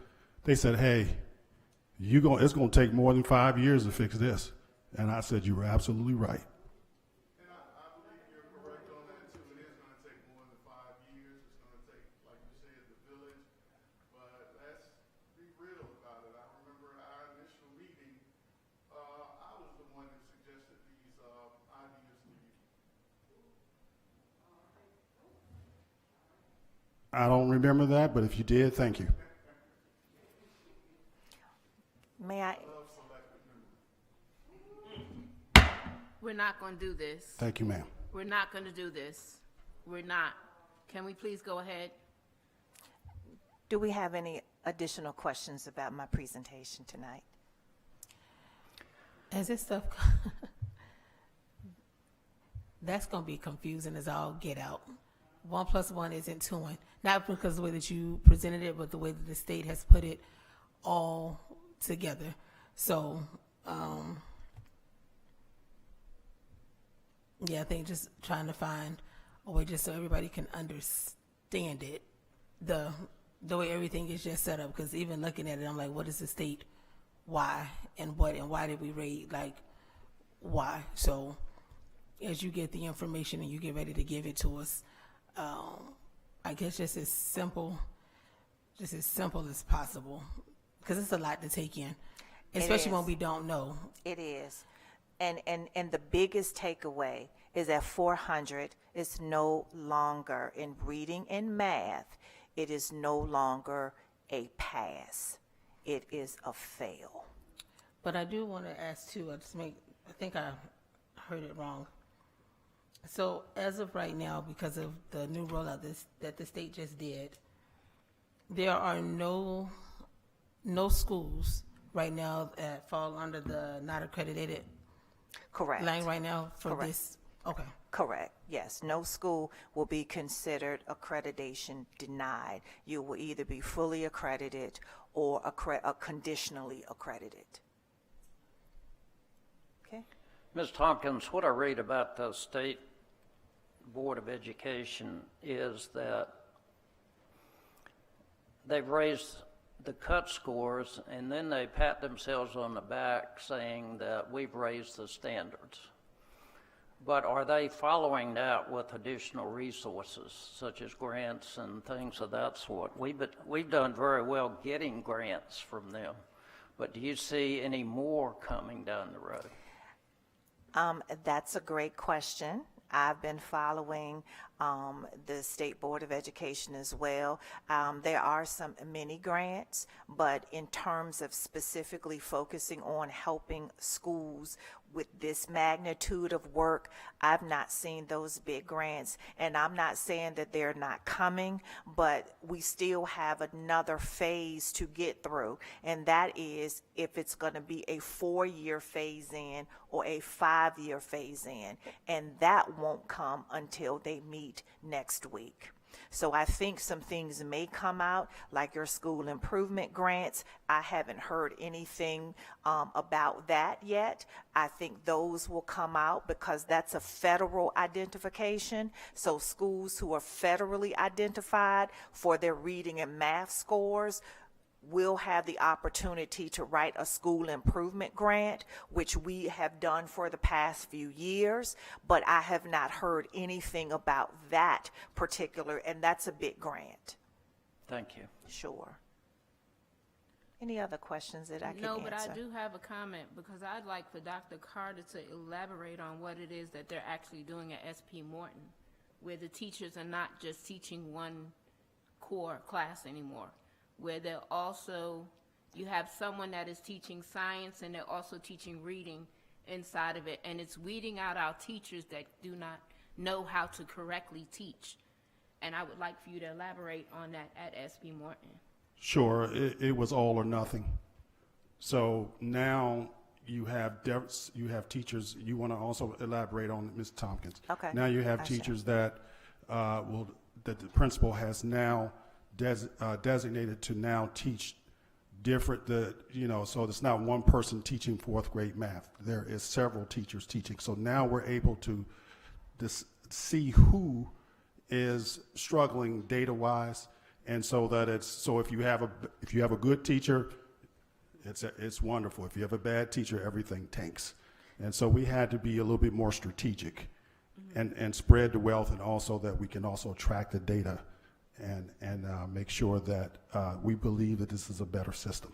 they said, hey, it's going to take more than 5 years to fix this. And I said, you were absolutely right. And I believe you're correct on that too. It is going to take more than 5 years. It's going to take, like you said, the village. But let's be real about it. I remember our initial meeting, I was the one that suggested these ideas to you. I don't remember that, but if you did, thank you. May I? We're not going to do this. Thank you, ma'am. We're not going to do this. We're not. Can we please go ahead? Do we have any additional questions about my presentation tonight? As this stuff, that's going to be confusing as all get out. 1 + 1 isn't 2. Not because of the way that you presented it, but the way that the state has put it all together. So, yeah, I think just trying to find a way just so everybody can understand it, the way everything is just set up. Because even looking at it, I'm like, what is the state? Why? And what? And why did we rate? Like, why? So as you get the information and you get ready to give it to us, I guess just as simple as possible. Because it's a lot to take in, especially when we don't know. It is. And the biggest takeaway is that 400 is no longer, in reading and math, it is no longer a pass. It is a fail. But I do want to ask too, I think I heard it wrong. So as of right now, because of the new rollout that the state just did, there are no schools right now that fall under the not accredited Correct. line right now for Correct. this. Okay. Correct. Yes. No school will be considered accreditation denied. You will either be fully accredited or conditionally accredited. Okay. Ms. Tompkins, what I read about the State Board of Education is that they've raised the cut scores and then they pat themselves on the back saying that we've raised the standards. But are they following that with additional resources such as grants and things of that sort? We've done very well getting grants from them, but do you see any more coming down the road? That's a great question. I've been following the State Board of Education as well. There are some mini grants, but in terms of specifically focusing on helping schools with this magnitude of work, I've not seen those big grants. And I'm not saying that they're not coming, but we still have another phase to get through. And that is if it's going to be a 4-year phase in or a 5-year phase in. And that won't come until they meet next week. So I think some things may come out, like your school improvement grants. I haven't heard anything about that yet. I think those will come out because that's a federal identification. So schools who are federally identified for their reading and math scores will have the opportunity to write a school improvement grant, which we have done for the past few years, but I have not heard anything about that particular, and that's a big grant. Thank you. Sure. Any other questions that I can answer? No, but I do have a comment because I'd like for Dr. Carter to elaborate on what it is that they're actually doing at SP Morton where the teachers are not just teaching one core class anymore, where they're also, you have someone that is teaching science and they're also teaching reading inside of it, and it's weeding out our teachers that do not know how to correctly teach. And I would like for you to elaborate on that at SB Morton. Sure, it was all or nothing. So now you have teachers. You want to also elaborate on it, Ms. Tompkins. Okay. Now you have I see. teachers that that the principal has now designated to now teach different. So it's not one person teaching fourth grade math. There is several teachers teaching. So now we're able to see who is struggling data-wise, and so that if you have a good teacher, it's wonderful. If you have a bad teacher, everything tanks. And so we had to be a little bit more strategic, and spread the wealth, and also that we can also track the data, and make sure that we believe that this is a better system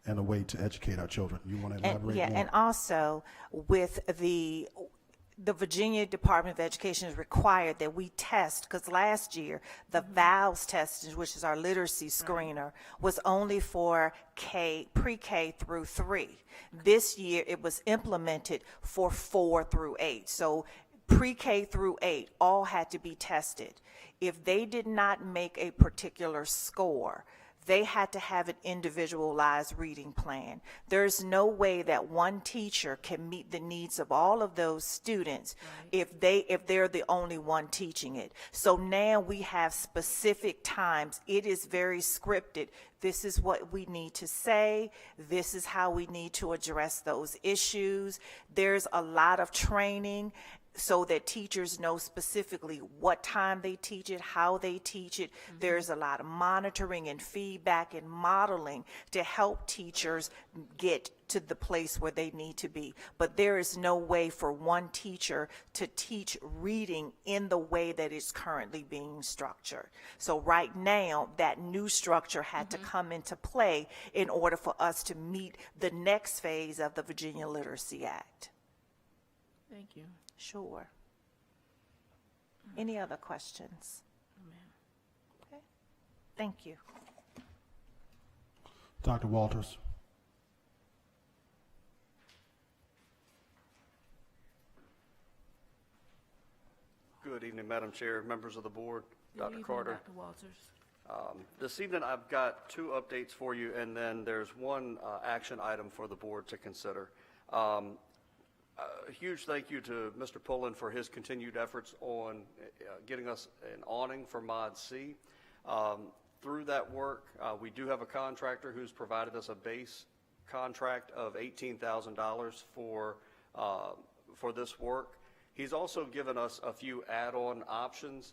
and a way to educate our children. You want to elaborate more? And also with the Virginia Department of Education is required that we test, because last year, the VALS test, which is our literacy screener, was only for pre-K through 3. This year, it was implemented for 4 through 8. So pre-K through 8 all had to be tested. If they did not make a particular score, they had to have an individualized reading plan. There's no way that one teacher can meet the needs of all of those students if they're the only one teaching it. So now we have specific times. It is very scripted. This is what we need to say. This is how we need to address those issues. There's a lot of training so that teachers know specifically what time they teach it, how they teach it. There's a lot of monitoring and feedback and modeling to help teachers get to the place where they need to be. But there is no way for one teacher to teach reading in the way that it's currently being structured. So right now, that new structure had to come into play in order for us to meet the next phase of the Virginia Literacy Act. Thank you. Sure. Any other questions? Okay. Thank you. Dr. Walters. Good evening, Madam Chair, members of the board, Good Dr. evening, Carter. Dr. Walters. This evening, I've got 2 updates for you, and then there's one action item for the board to consider. A huge thank you to Mr. Pullen for his continued efforts on getting us an awning for Mod C. Through that work, we do have a contractor who's provided us a base contract of $18,000 for this work. He's also given us a few add-on options.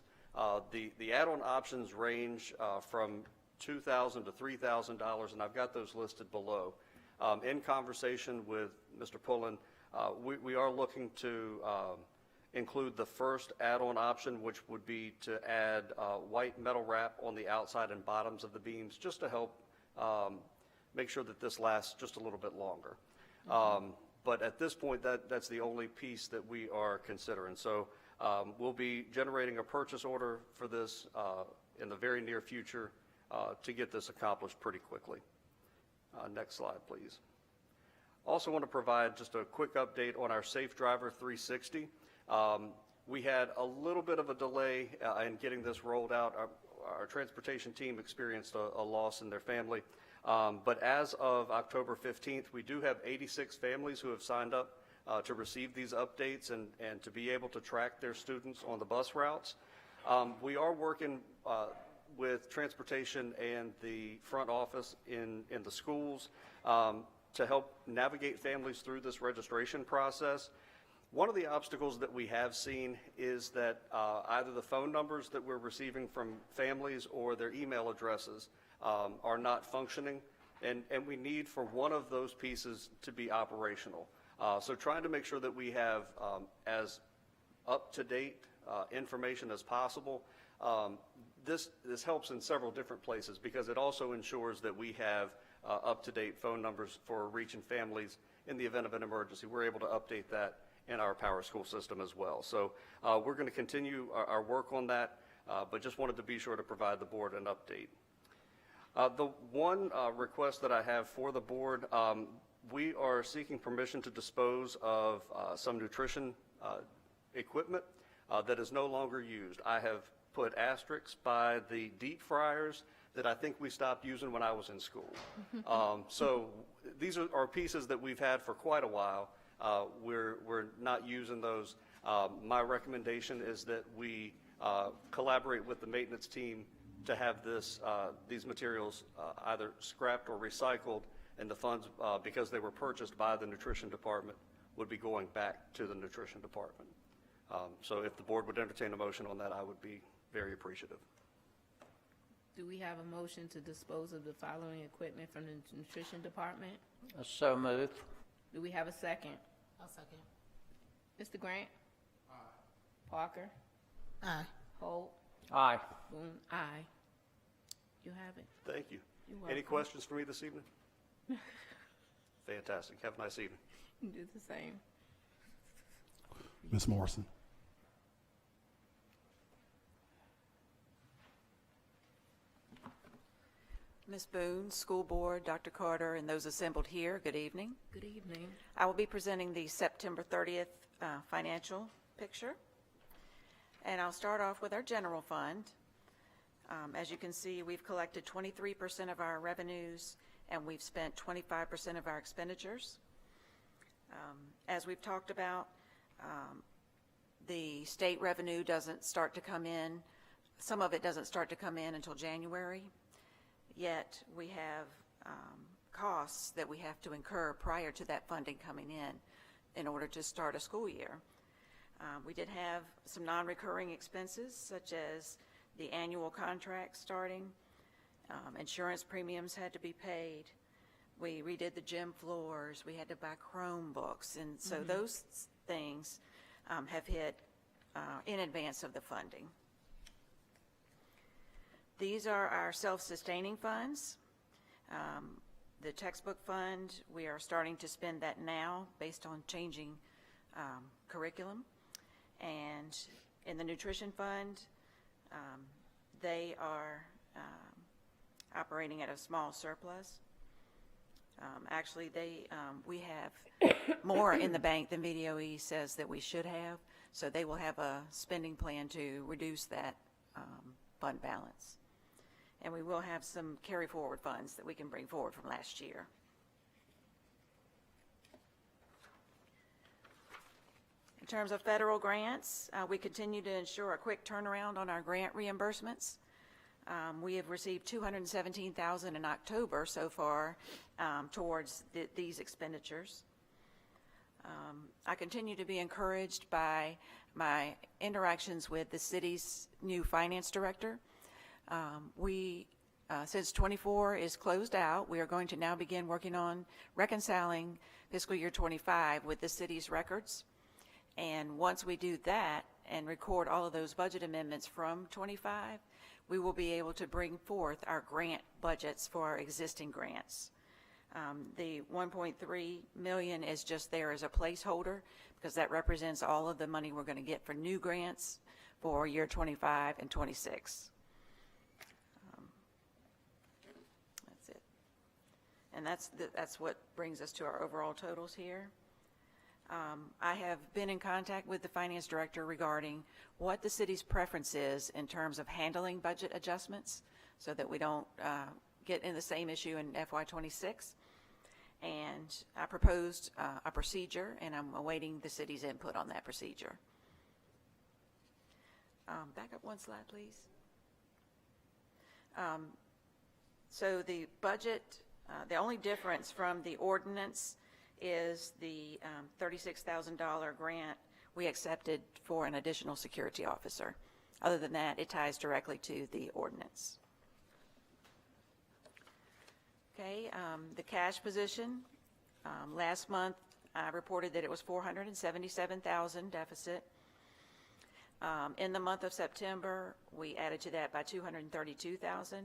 The add-on options range from $2,000 to $3,000, and I've got those listed below. In conversation with Mr. Pullen, we are looking to include the first add-on option, which would be to add white metal wrap on the outside and bottoms of the beams, just to help make sure that this lasts just a little bit longer. But at this point, that's the only piece that we are considering. So we'll be generating a purchase order for this in the very near future to get this accomplished pretty quickly. Next slide, please. Also want to provide just a quick update on our Safe Driver 360. We had a little bit of a delay in getting this rolled out. Our transportation team experienced a loss in their family. But as of October 15th, we do have 86 families who have signed up to receive these updates and to be able to track their students on the bus routes. We are working with transportation and the front office in the schools to help navigate families through this registration process. One of the obstacles that we have seen is that either the phone numbers that we're receiving from families or their email addresses are not functioning, and we need for one of those pieces to be operational. So trying to make sure that we have as up-to-date information as possible. This helps in several different places because it also ensures that we have up-to-date phone numbers for reaching families in the event of an emergency. We're able to update that in our power school system as well. So we're going to continue our work on that, but just wanted to be sure to provide the board an update. The one request that I have for the board, we are seeking permission to dispose of some nutrition equipment that is no longer used. I have put asterisks by the deep fryers that I think we stopped using when I was in school. So these are pieces that we've had for quite a while. We're not using those. My recommendation is that we collaborate with the maintenance team to have these materials either scrapped or recycled, and the funds, because they were purchased by the nutrition department, would be going back to the nutrition department. So if the board would entertain a motion on that, I would be very appreciative. Do we have a motion to dispose of the following equipment from the nutrition department? So moved. Do we have a second? I'll second. Mr. Grant? Aye. Parker? Aye. Holt? Aye. Boone? Aye. You have it. Thank you. You're Any welcome. questions for me this evening? Fantastic. Have a nice evening. You do the same. Ms. Morrison. Ms. Boone, School Board, Dr. Carter, and those assembled here, good evening. Good evening. I will be presenting the September 30th financial picture. And I'll start off with our general fund. As you can see, we've collected 23% of our revenues, and we've spent 25% of our expenditures. As we've talked about, the state revenue doesn't start to come in. Some of it doesn't start to come in until January. Yet we have costs that we have to incur prior to that funding coming in order to start a school year. We did have some non-recurring expenses, such as the annual contract starting. Insurance premiums had to be paid. We redid the gym floors. We had to buy Chromebooks. And so those things have hit in advance of the funding. These are our self-sustaining funds. The textbook fund, we are starting to spend that now based on changing curriculum. And in the nutrition fund, they are operating at a small surplus. Actually, we have more in the bank than VDOE says that we should have, so they will have a spending plan to reduce that fund balance. And we will have some carry-forward funds that we can bring forward from last year. In terms of federal grants, we continue to ensure a quick turnaround on our grant reimbursements. We have received $217,000 in October so far towards these expenditures. I continue to be encouraged by my interactions with the city's new finance director. Since 24 is closed out, we are going to now begin working on reconciling fiscal year 25 with the city's records. And once we do that and record all of those budget amendments from 25, we will be able to bring forth our grant budgets for our existing grants. The $1.3 million is just there as a placeholder because that represents all of the money we're going to get for new grants for year 25 and 26. That's it. And that's what brings us to our overall totals here. I have been in contact with the finance director regarding what the city's preference is in terms of handling budget adjustments so that we don't get in the same issue in FY26. And I proposed a procedure, and I'm awaiting the city's input on that procedure. Back up one slide, please. So the budget, the only difference from the ordinance is the $36,000 grant we accepted for an additional security officer. Other than that, it ties directly to the ordinance. Okay, the cash position. Last month, I reported that it was $477,000 deficit. In the month of September, we added to that by $232,000.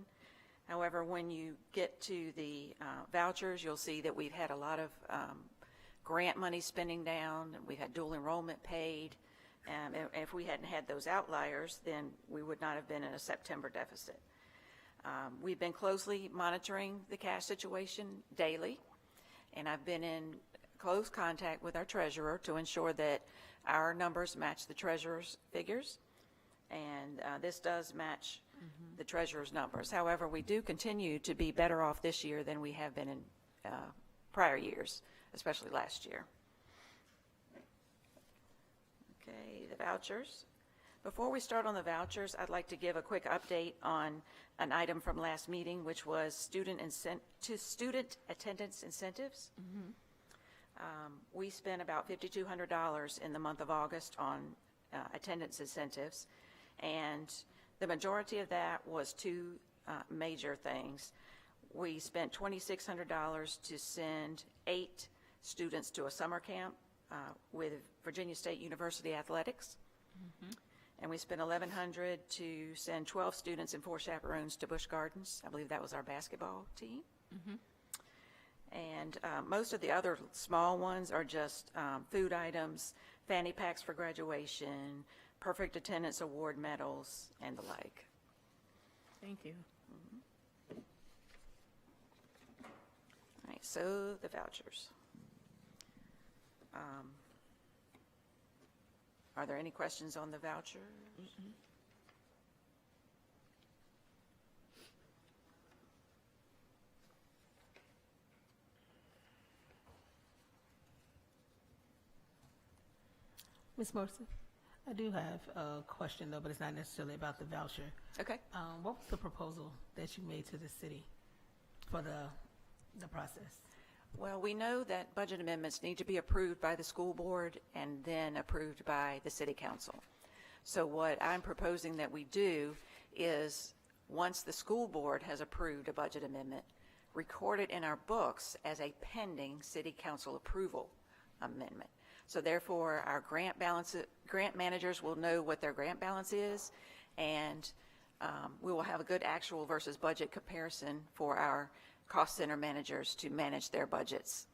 However, when you get to the vouchers, you'll see that we've had a lot of grant money spending down, and we've had dual enrollment paid. And if we hadn't had those outliers, then we would not have been in a September deficit. We've been closely monitoring the cash situation daily, and I've been in close contact with our treasurer to ensure that our numbers match the treasurer's figures, and this does match the treasurer's numbers. However, we do continue to be better off this year than we have been in prior years, especially last year. Okay, the vouchers. Before we start on the vouchers, I'd like to give a quick update on an item from last meeting, which was student attendance incentives. We spent about $5,200 in the month of August on attendance incentives, and the majority of that was two major things. We spent $2,600 to send 8 students to a summer camp with Virginia State University Athletics. And we spent $1,100 to send 12 students and 4 chaperones to Busch Gardens. I believe that was our basketball team. And most of the other small ones are just food items, fanny packs for graduation, perfect attendance award medals, and the like. Thank you. All right, so the vouchers. Are there any questions on the vouchers? Ms. Morrison, I do have a question though, but it's not necessarily about the voucher. Okay. What was the proposal that you made to the city for the process? Well, we know that budget amendments need to be approved by the school board and then approved by the city council. So what I'm proposing that we do is, once the school board has approved a budget amendment, record it in our books as a pending city council approval amendment. So therefore, our grant managers will know what their grant balance is, and we will have a good actual versus budget comparison for our cost center managers to manage their budgets.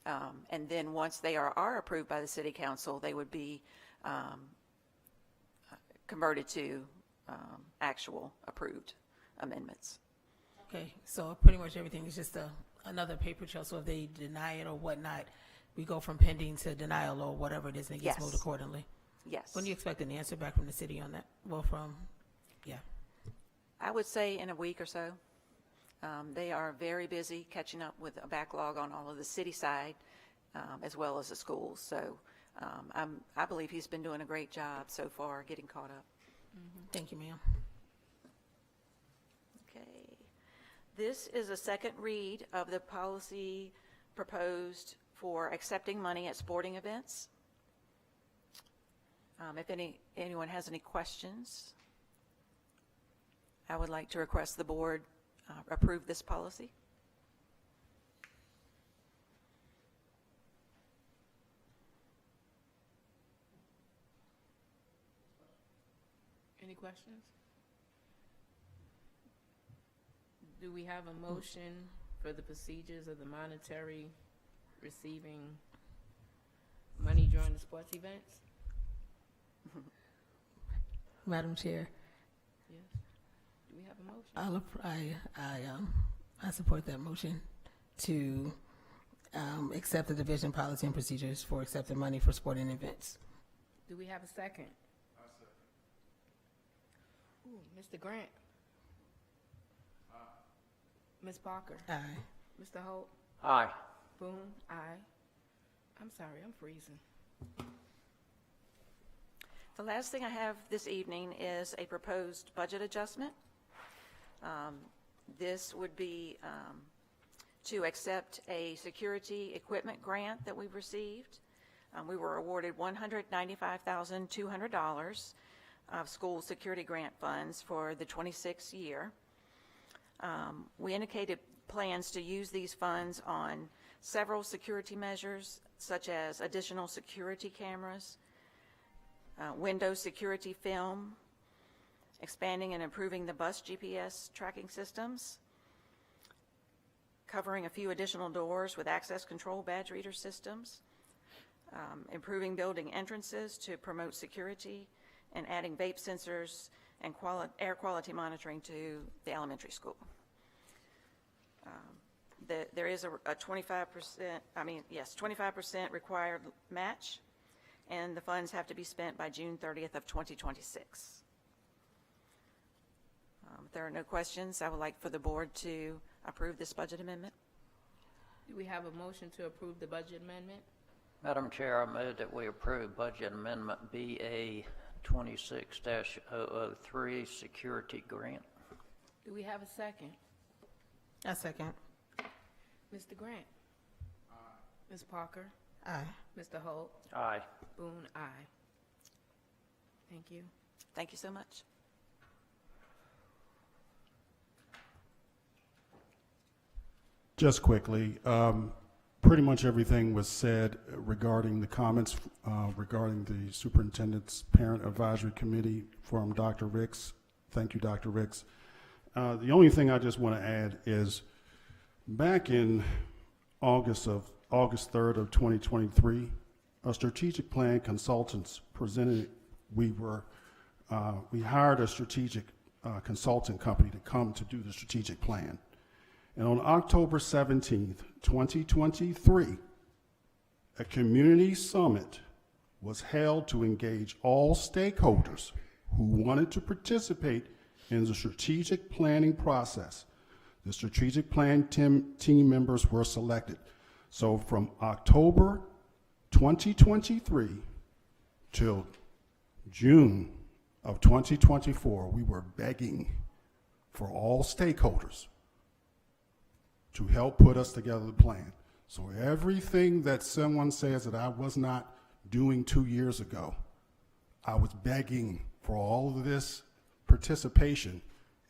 And then once they are approved by the city council, they would be converted to actual approved amendments. Okay, so pretty much everything is just another paper trail. So if they deny it or whatnot, we go from pending to denial or whatever it is, and it gets Yes. moved accordingly. Yes. When do you expect an answer back from the city on that? Well, I would say in a week or so. They are very busy catching up with a backlog on all of the city side, as well as the schools. So I believe he's been doing a great job so far getting caught up. Thank you, ma'am. Okay. This is a second read of the policy proposed for accepting money at sporting events. If anyone has any questions, I would like to request the board approve this policy. Any questions? Do we have a motion for the procedures of the monetary receiving money during the sports events? Madam Chair, Yes. Do we have a motion? I support that motion to accept the division policy and procedures for accepting money for sporting events. Do we have a second? Ooh, Mr. Grant. Ms. Parker. Aye. Mr. Holt. Aye. Boone. Aye. I'm sorry, I'm freezing. The last thing I have this evening is a proposed budget adjustment. This would be to accept a security equipment grant that we've received. We were awarded $195,200 of school security grant funds for the 26th year. We indicated plans to use these funds on several security measures, such as additional security cameras, window security film, expanding and improving the bus GPS tracking systems, covering a few additional doors with access control badge reader systems, improving building entrances to promote security, and adding vape sensors and air quality monitoring to the elementary school. There is a 25% required match, and the funds have to be spent by June 30th of 2026. If there are no questions, I would like for the board to approve this budget amendment. Do we have a motion to approve the budget amendment? Madam Chair, I move that we approve Budget Amendment BA 26-003 Security Grant. Do we have a second? I second. Mr. Grant? Aye. Ms. Parker? Aye. Mr. Holt? Aye. Boone, aye. Thank you. Thank you so much. Just quickly, pretty much everything was said regarding the comments regarding the Superintendent's Parent Advisory Committee from Dr. Ricks. Thank you, Dr. Ricks. The only thing I just want to add is back in August 3rd of 2023, a strategic plan consultants presented, we hired a strategic consulting company to come to do the strategic plan. And on October 17th, 2023, a community summit was held to engage all stakeholders who wanted to participate in the strategic planning process. The strategic plan team members were selected. So from October 2023 till June of 2024, we were begging for all stakeholders to help put us together the plan. So everything that someone says that I was not doing 2 years ago, I was begging for all of this participation,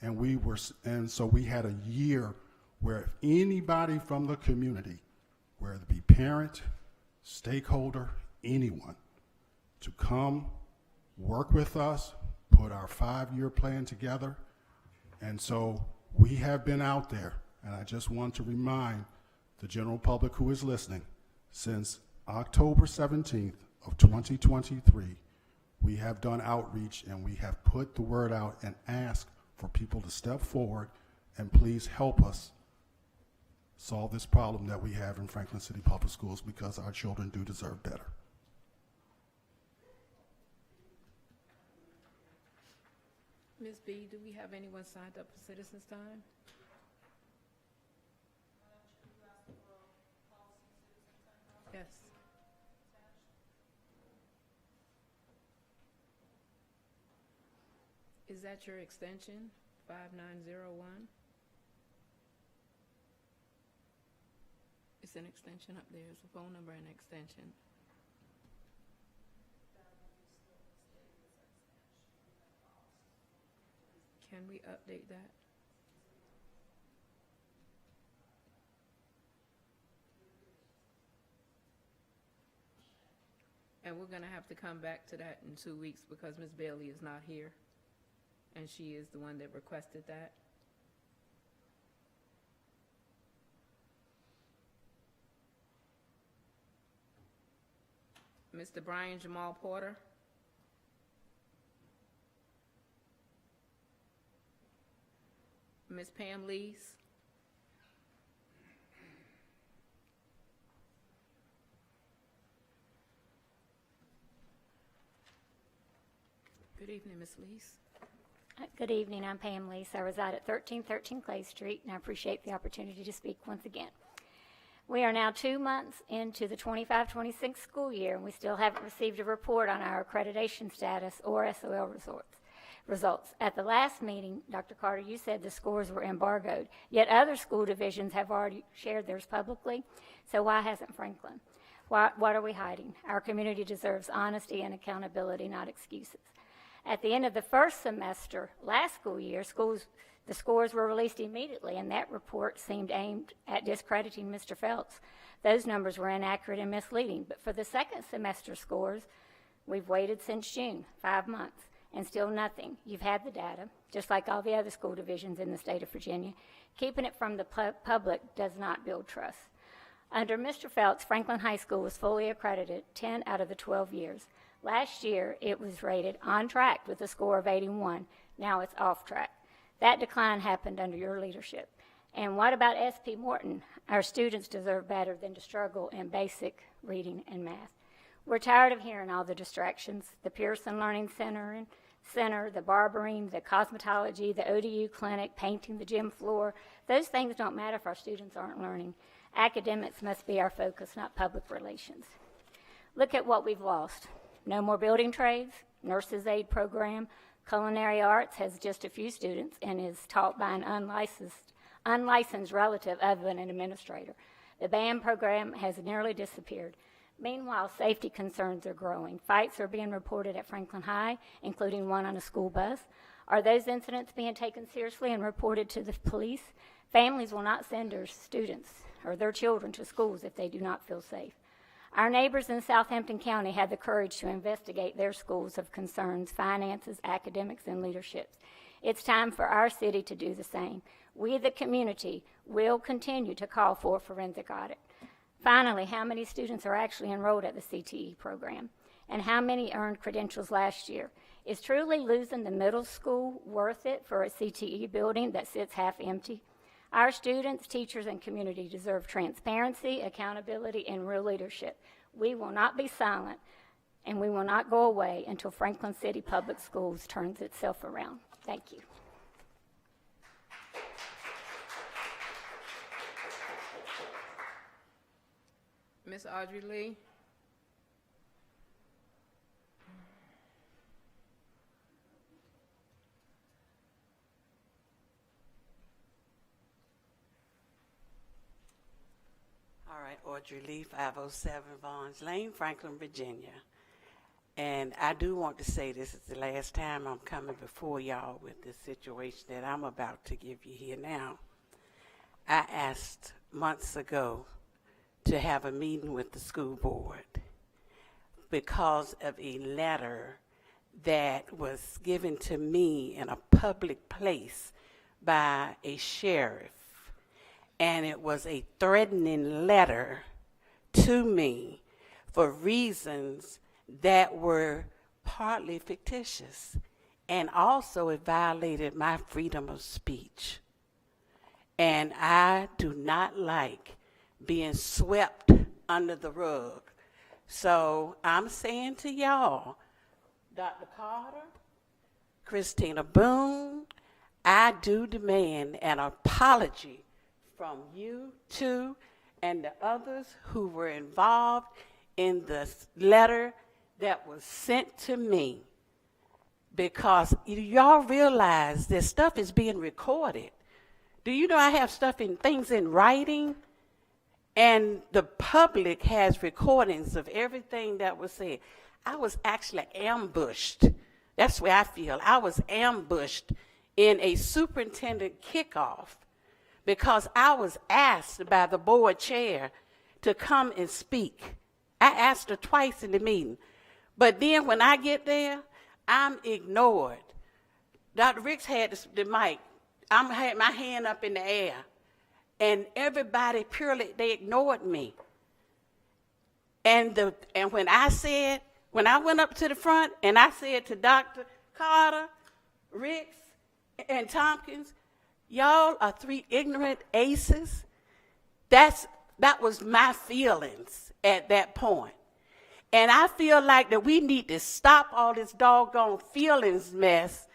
and so we had a year where if anybody from the community, whether it be parent, stakeholder, anyone, to come work with us, put our 5-year plan together. And so we have been out there, and I just want to remind the general public who is listening, since October 17th of 2023, we have done outreach and we have put the word out and asked for people to step forward and please help us solve this problem that we have in Franklin City Public Schools, because our children do deserve better. Ms. B, do we have anyone signed up for Citizens Time? Yes. Is that your extension, 5901? It's an extension up there. It's a phone number and extension. Can we update that? And we're gonna have to come back to that in 2 weeks because Ms. Bailey is not here. And she is the one that requested that. Mr. Brian Jamal Porter. Ms. Pam Lees. Good evening, Ms. Lees. Good evening, I'm Pam Lees. I reside at 1313 Clay Street, and I appreciate the opportunity to speak once again. We are now 2 months into the 25-26 school year, and we still haven't received a report on our accreditation status or SOL results. At the last meeting, Dr. Carter, you said the scores were embargoed, yet other school divisions have already shared theirs publicly, so why hasn't Franklin? What are we hiding? Our community deserves honesty and accountability, not excuses. At the end of the first semester last school year, the scores were released immediately, and that report seemed aimed at discrediting Mr. Phelps. Those numbers were inaccurate and misleading. But for the second semester scores, we've waited since June, 5 months, and still nothing. You've had the data, just like all the other school divisions in the state of Virginia. Keeping it from the public does not build trust. Under Mr. Phelps, Franklin High School was fully accredited 10 out of the 12 years. Last year, it was rated on track with a score of 81. Now it's off track. That decline happened under your leadership. And what about SP Morton? Our students deserve better than to struggle in basic reading and math. We're tired of hearing all the distractions, the Pearson Learning Center, the barbering, the cosmetology, the ODU clinic, painting the gym floor. Those things don't matter if our students aren't learning. Academics must be our focus, not public relations. Look at what we've lost. No more building trades, nurses aid program, culinary arts has just a few students and is taught by an unlicensed relative of an administrator. The band program has nearly disappeared. Meanwhile, safety concerns are growing. Fights are being reported at Franklin High, including one on a school bus. Are those incidents being taken seriously and reported to the police? Families will not send their students or their children to schools if they do not feel safe. Our neighbors in Southampton County had the courage to investigate their schools of concerns, finances, academics, and leaderships. It's time for our city to do the same. We, the community, will continue to call for a forensic audit. Finally, how many students are actually enrolled at the CTE program? And how many earned credentials last year? Is truly losing the middle school worth it for a CTE building that sits half empty? Our students, teachers, and community deserve transparency, accountability, and real leadership. We will not be silent, and we will not go away until Franklin City Public Schools turns itself around. Thank you. Ms. Audrey Lee? All right, Audrey Lee, 507 Vaughns Lane, Franklin, Virginia. And I do want to say this is the last time I'm coming before y'all with this situation that I'm about to give you here now. I asked months ago to have a meeting with the school board because of a letter that was given to me in a public place by a sheriff. And it was a threatening letter to me for reasons that were partly fictitious. And also it violated my freedom of speech. And I do not like being swept under the rug. So I'm saying to y'all, Dr. Carter, Christina Boone, I do demand an apology from you two and the others who were involved in the letter that was sent to me, because y'all realize this stuff is being recorded. Do you know I have things in writing? And the public has recordings of everything that was said. I was actually ambushed. That's where I feel. I was ambushed in a superintendent kickoff because I was asked by the board chair to come and speak. I asked her twice in the meeting. But then when I get there, I'm ignored. Dr. Ricks had the mic. I had my hand up in the air. And everybody they ignored me. And when I went up to the front and I said to Dr. Carter, Ricks, and Tompkins, y'all are three ignorant aces. That was my feelings at that point. And I feel like that we need to stop all this doggone feelings mess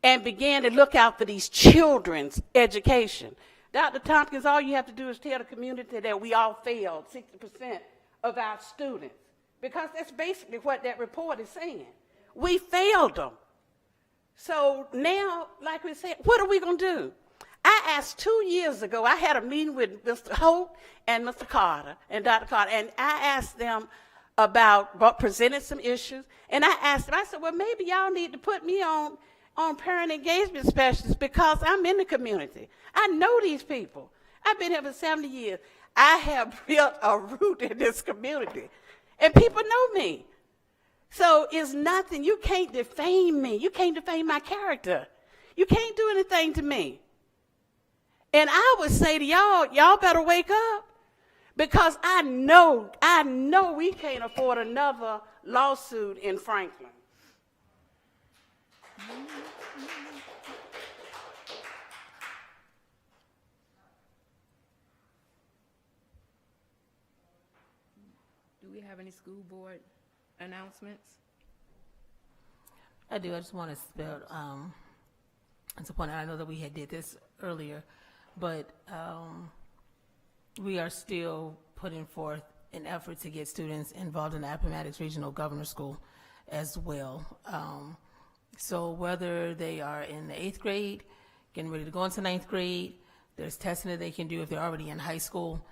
and begin to look out for these children's education. Dr. Tompkins, all you have to do is tell the community that we all failed 60% of our students, because that's basically what that report is saying. We failed them. So now, like we said, what are we going to do? I asked 2 years ago, I had a meeting with Mr. Holt and Mr. Carter and Dr. Carter, and I asked them about presenting some issues, and I asked them, I said, well, maybe y'all need to put me on parent engagement specialist because I'm in the community. I know these people. I've been here for 70 years. I have built a root in this community, and people know me. So it's nothing. You can't defame me. You can't defame my character. You can't do anything to me. And I would say to y'all better wake up, because I know we can't afford another lawsuit in Franklin. Do we have any school board announcements? I do. I just want to spell, and to point out, I know that we had did this earlier, but we are still putting forth an effort to get students involved in the Appomattox Regional Governor School as well. So whether they are in the 8th grade, getting ready to go into 9th grade, there's testing that they can do if they're already in high school.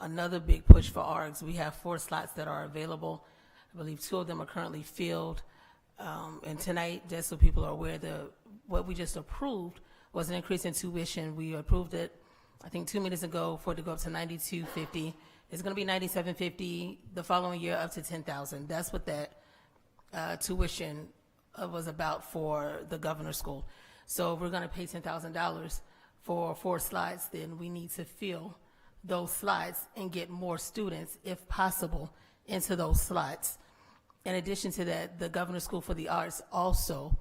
Another big push for ARGs, we have 4 slots that are available. I believe 2 of them are currently filled. And tonight, just so people are aware, what we just approved was an increase in tuition. We approved it, I think 2 minutes ago, for it to go up to $92.50. It's going to be $97.50 the following year, up to $10,000. That's what that tuition was about for the governor's school. So if we're going to pay $10,000 for 4 slots, then we need to fill those slots and get more students, if possible, into those slots. In addition to that, the Governor's School for the Arts also,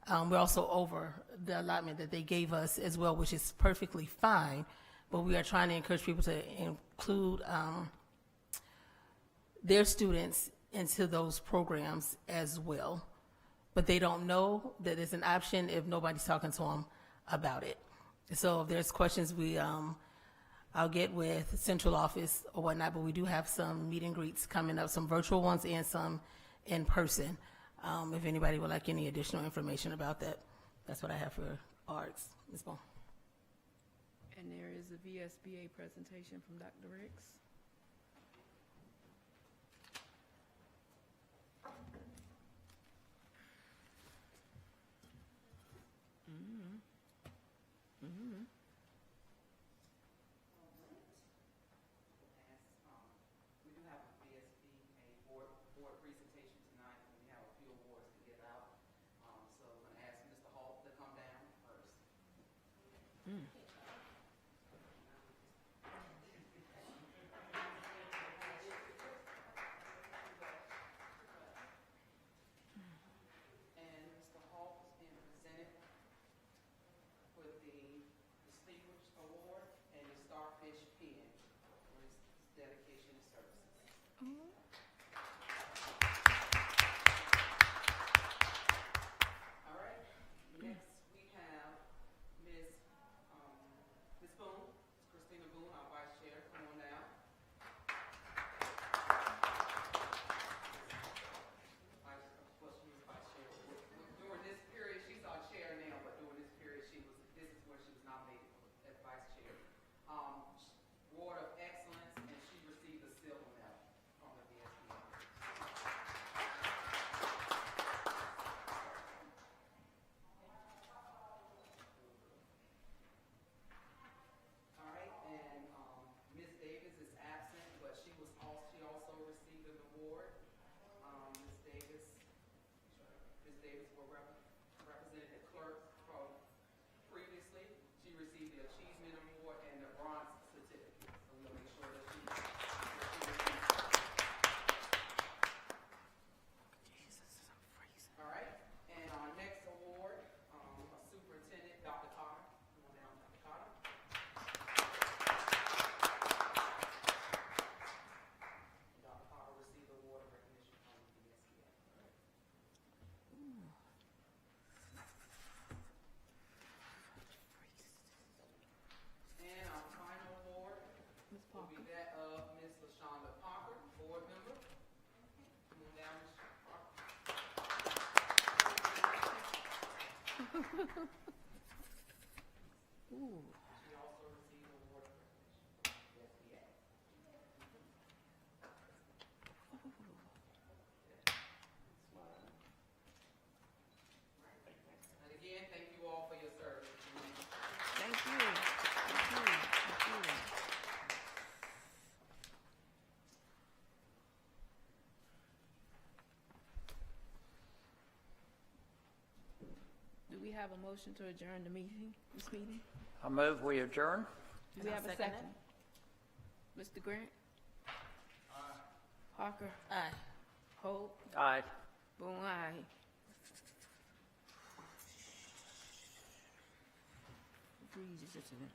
we're also over the allotment that they gave us as well, which is perfectly fine, but we are trying to encourage people to include their students into those programs as well. But they don't know that it's an option if nobody's talking to them about it. So if there's questions, I'll get with central office or whatnot, but we do have some meet and greets coming up, some virtual ones and some in person. If anybody would like any additional information about that, that's what I have for ARTS. Ms. Bone. And there is a VSBA presentation from Dr. Ricks. Board presentation tonight, and we have a few awards to give out. So I'm going to ask Mr. Hall to come down first. And Mr. Hall is being presented with the Distinguished Award and the Starfish Pen for his dedication to services. Next, we have Ms. Boone, Christina Boone, our Vice Chair. Come on down. She was Vice Chair. During this period, she's our Chair now, but during this period, this is where she was nominated as Vice Chair. Award of Excellence, and she received a silver medal from the VSBA. All right, and Ms. Davis is absent, but she also received an award. Ms. Davis represented the clerk from previously. She received the Achievement Award and the Bronze Certificate. So we'll make sure that she All right, and our next award, Superintendent Dr. Carter. Come on down, Dr. Carter. Dr. Carter received the award of recognition from the VSBA. And our final award will be that of Ms. LaShonda Parker, board member. Come on down, Ms. Parker. She also received an award of recognition from the VSBA. And again, thank you all for your service. Thank you. Thank you. Thank you. have a motion to adjourn the meeting, this meeting? I move we adjourn. Do we I'll have a second second? Mr. Grant? Parker? Aye. Holt? Aye. Boone, aye. Breeze is just a minute.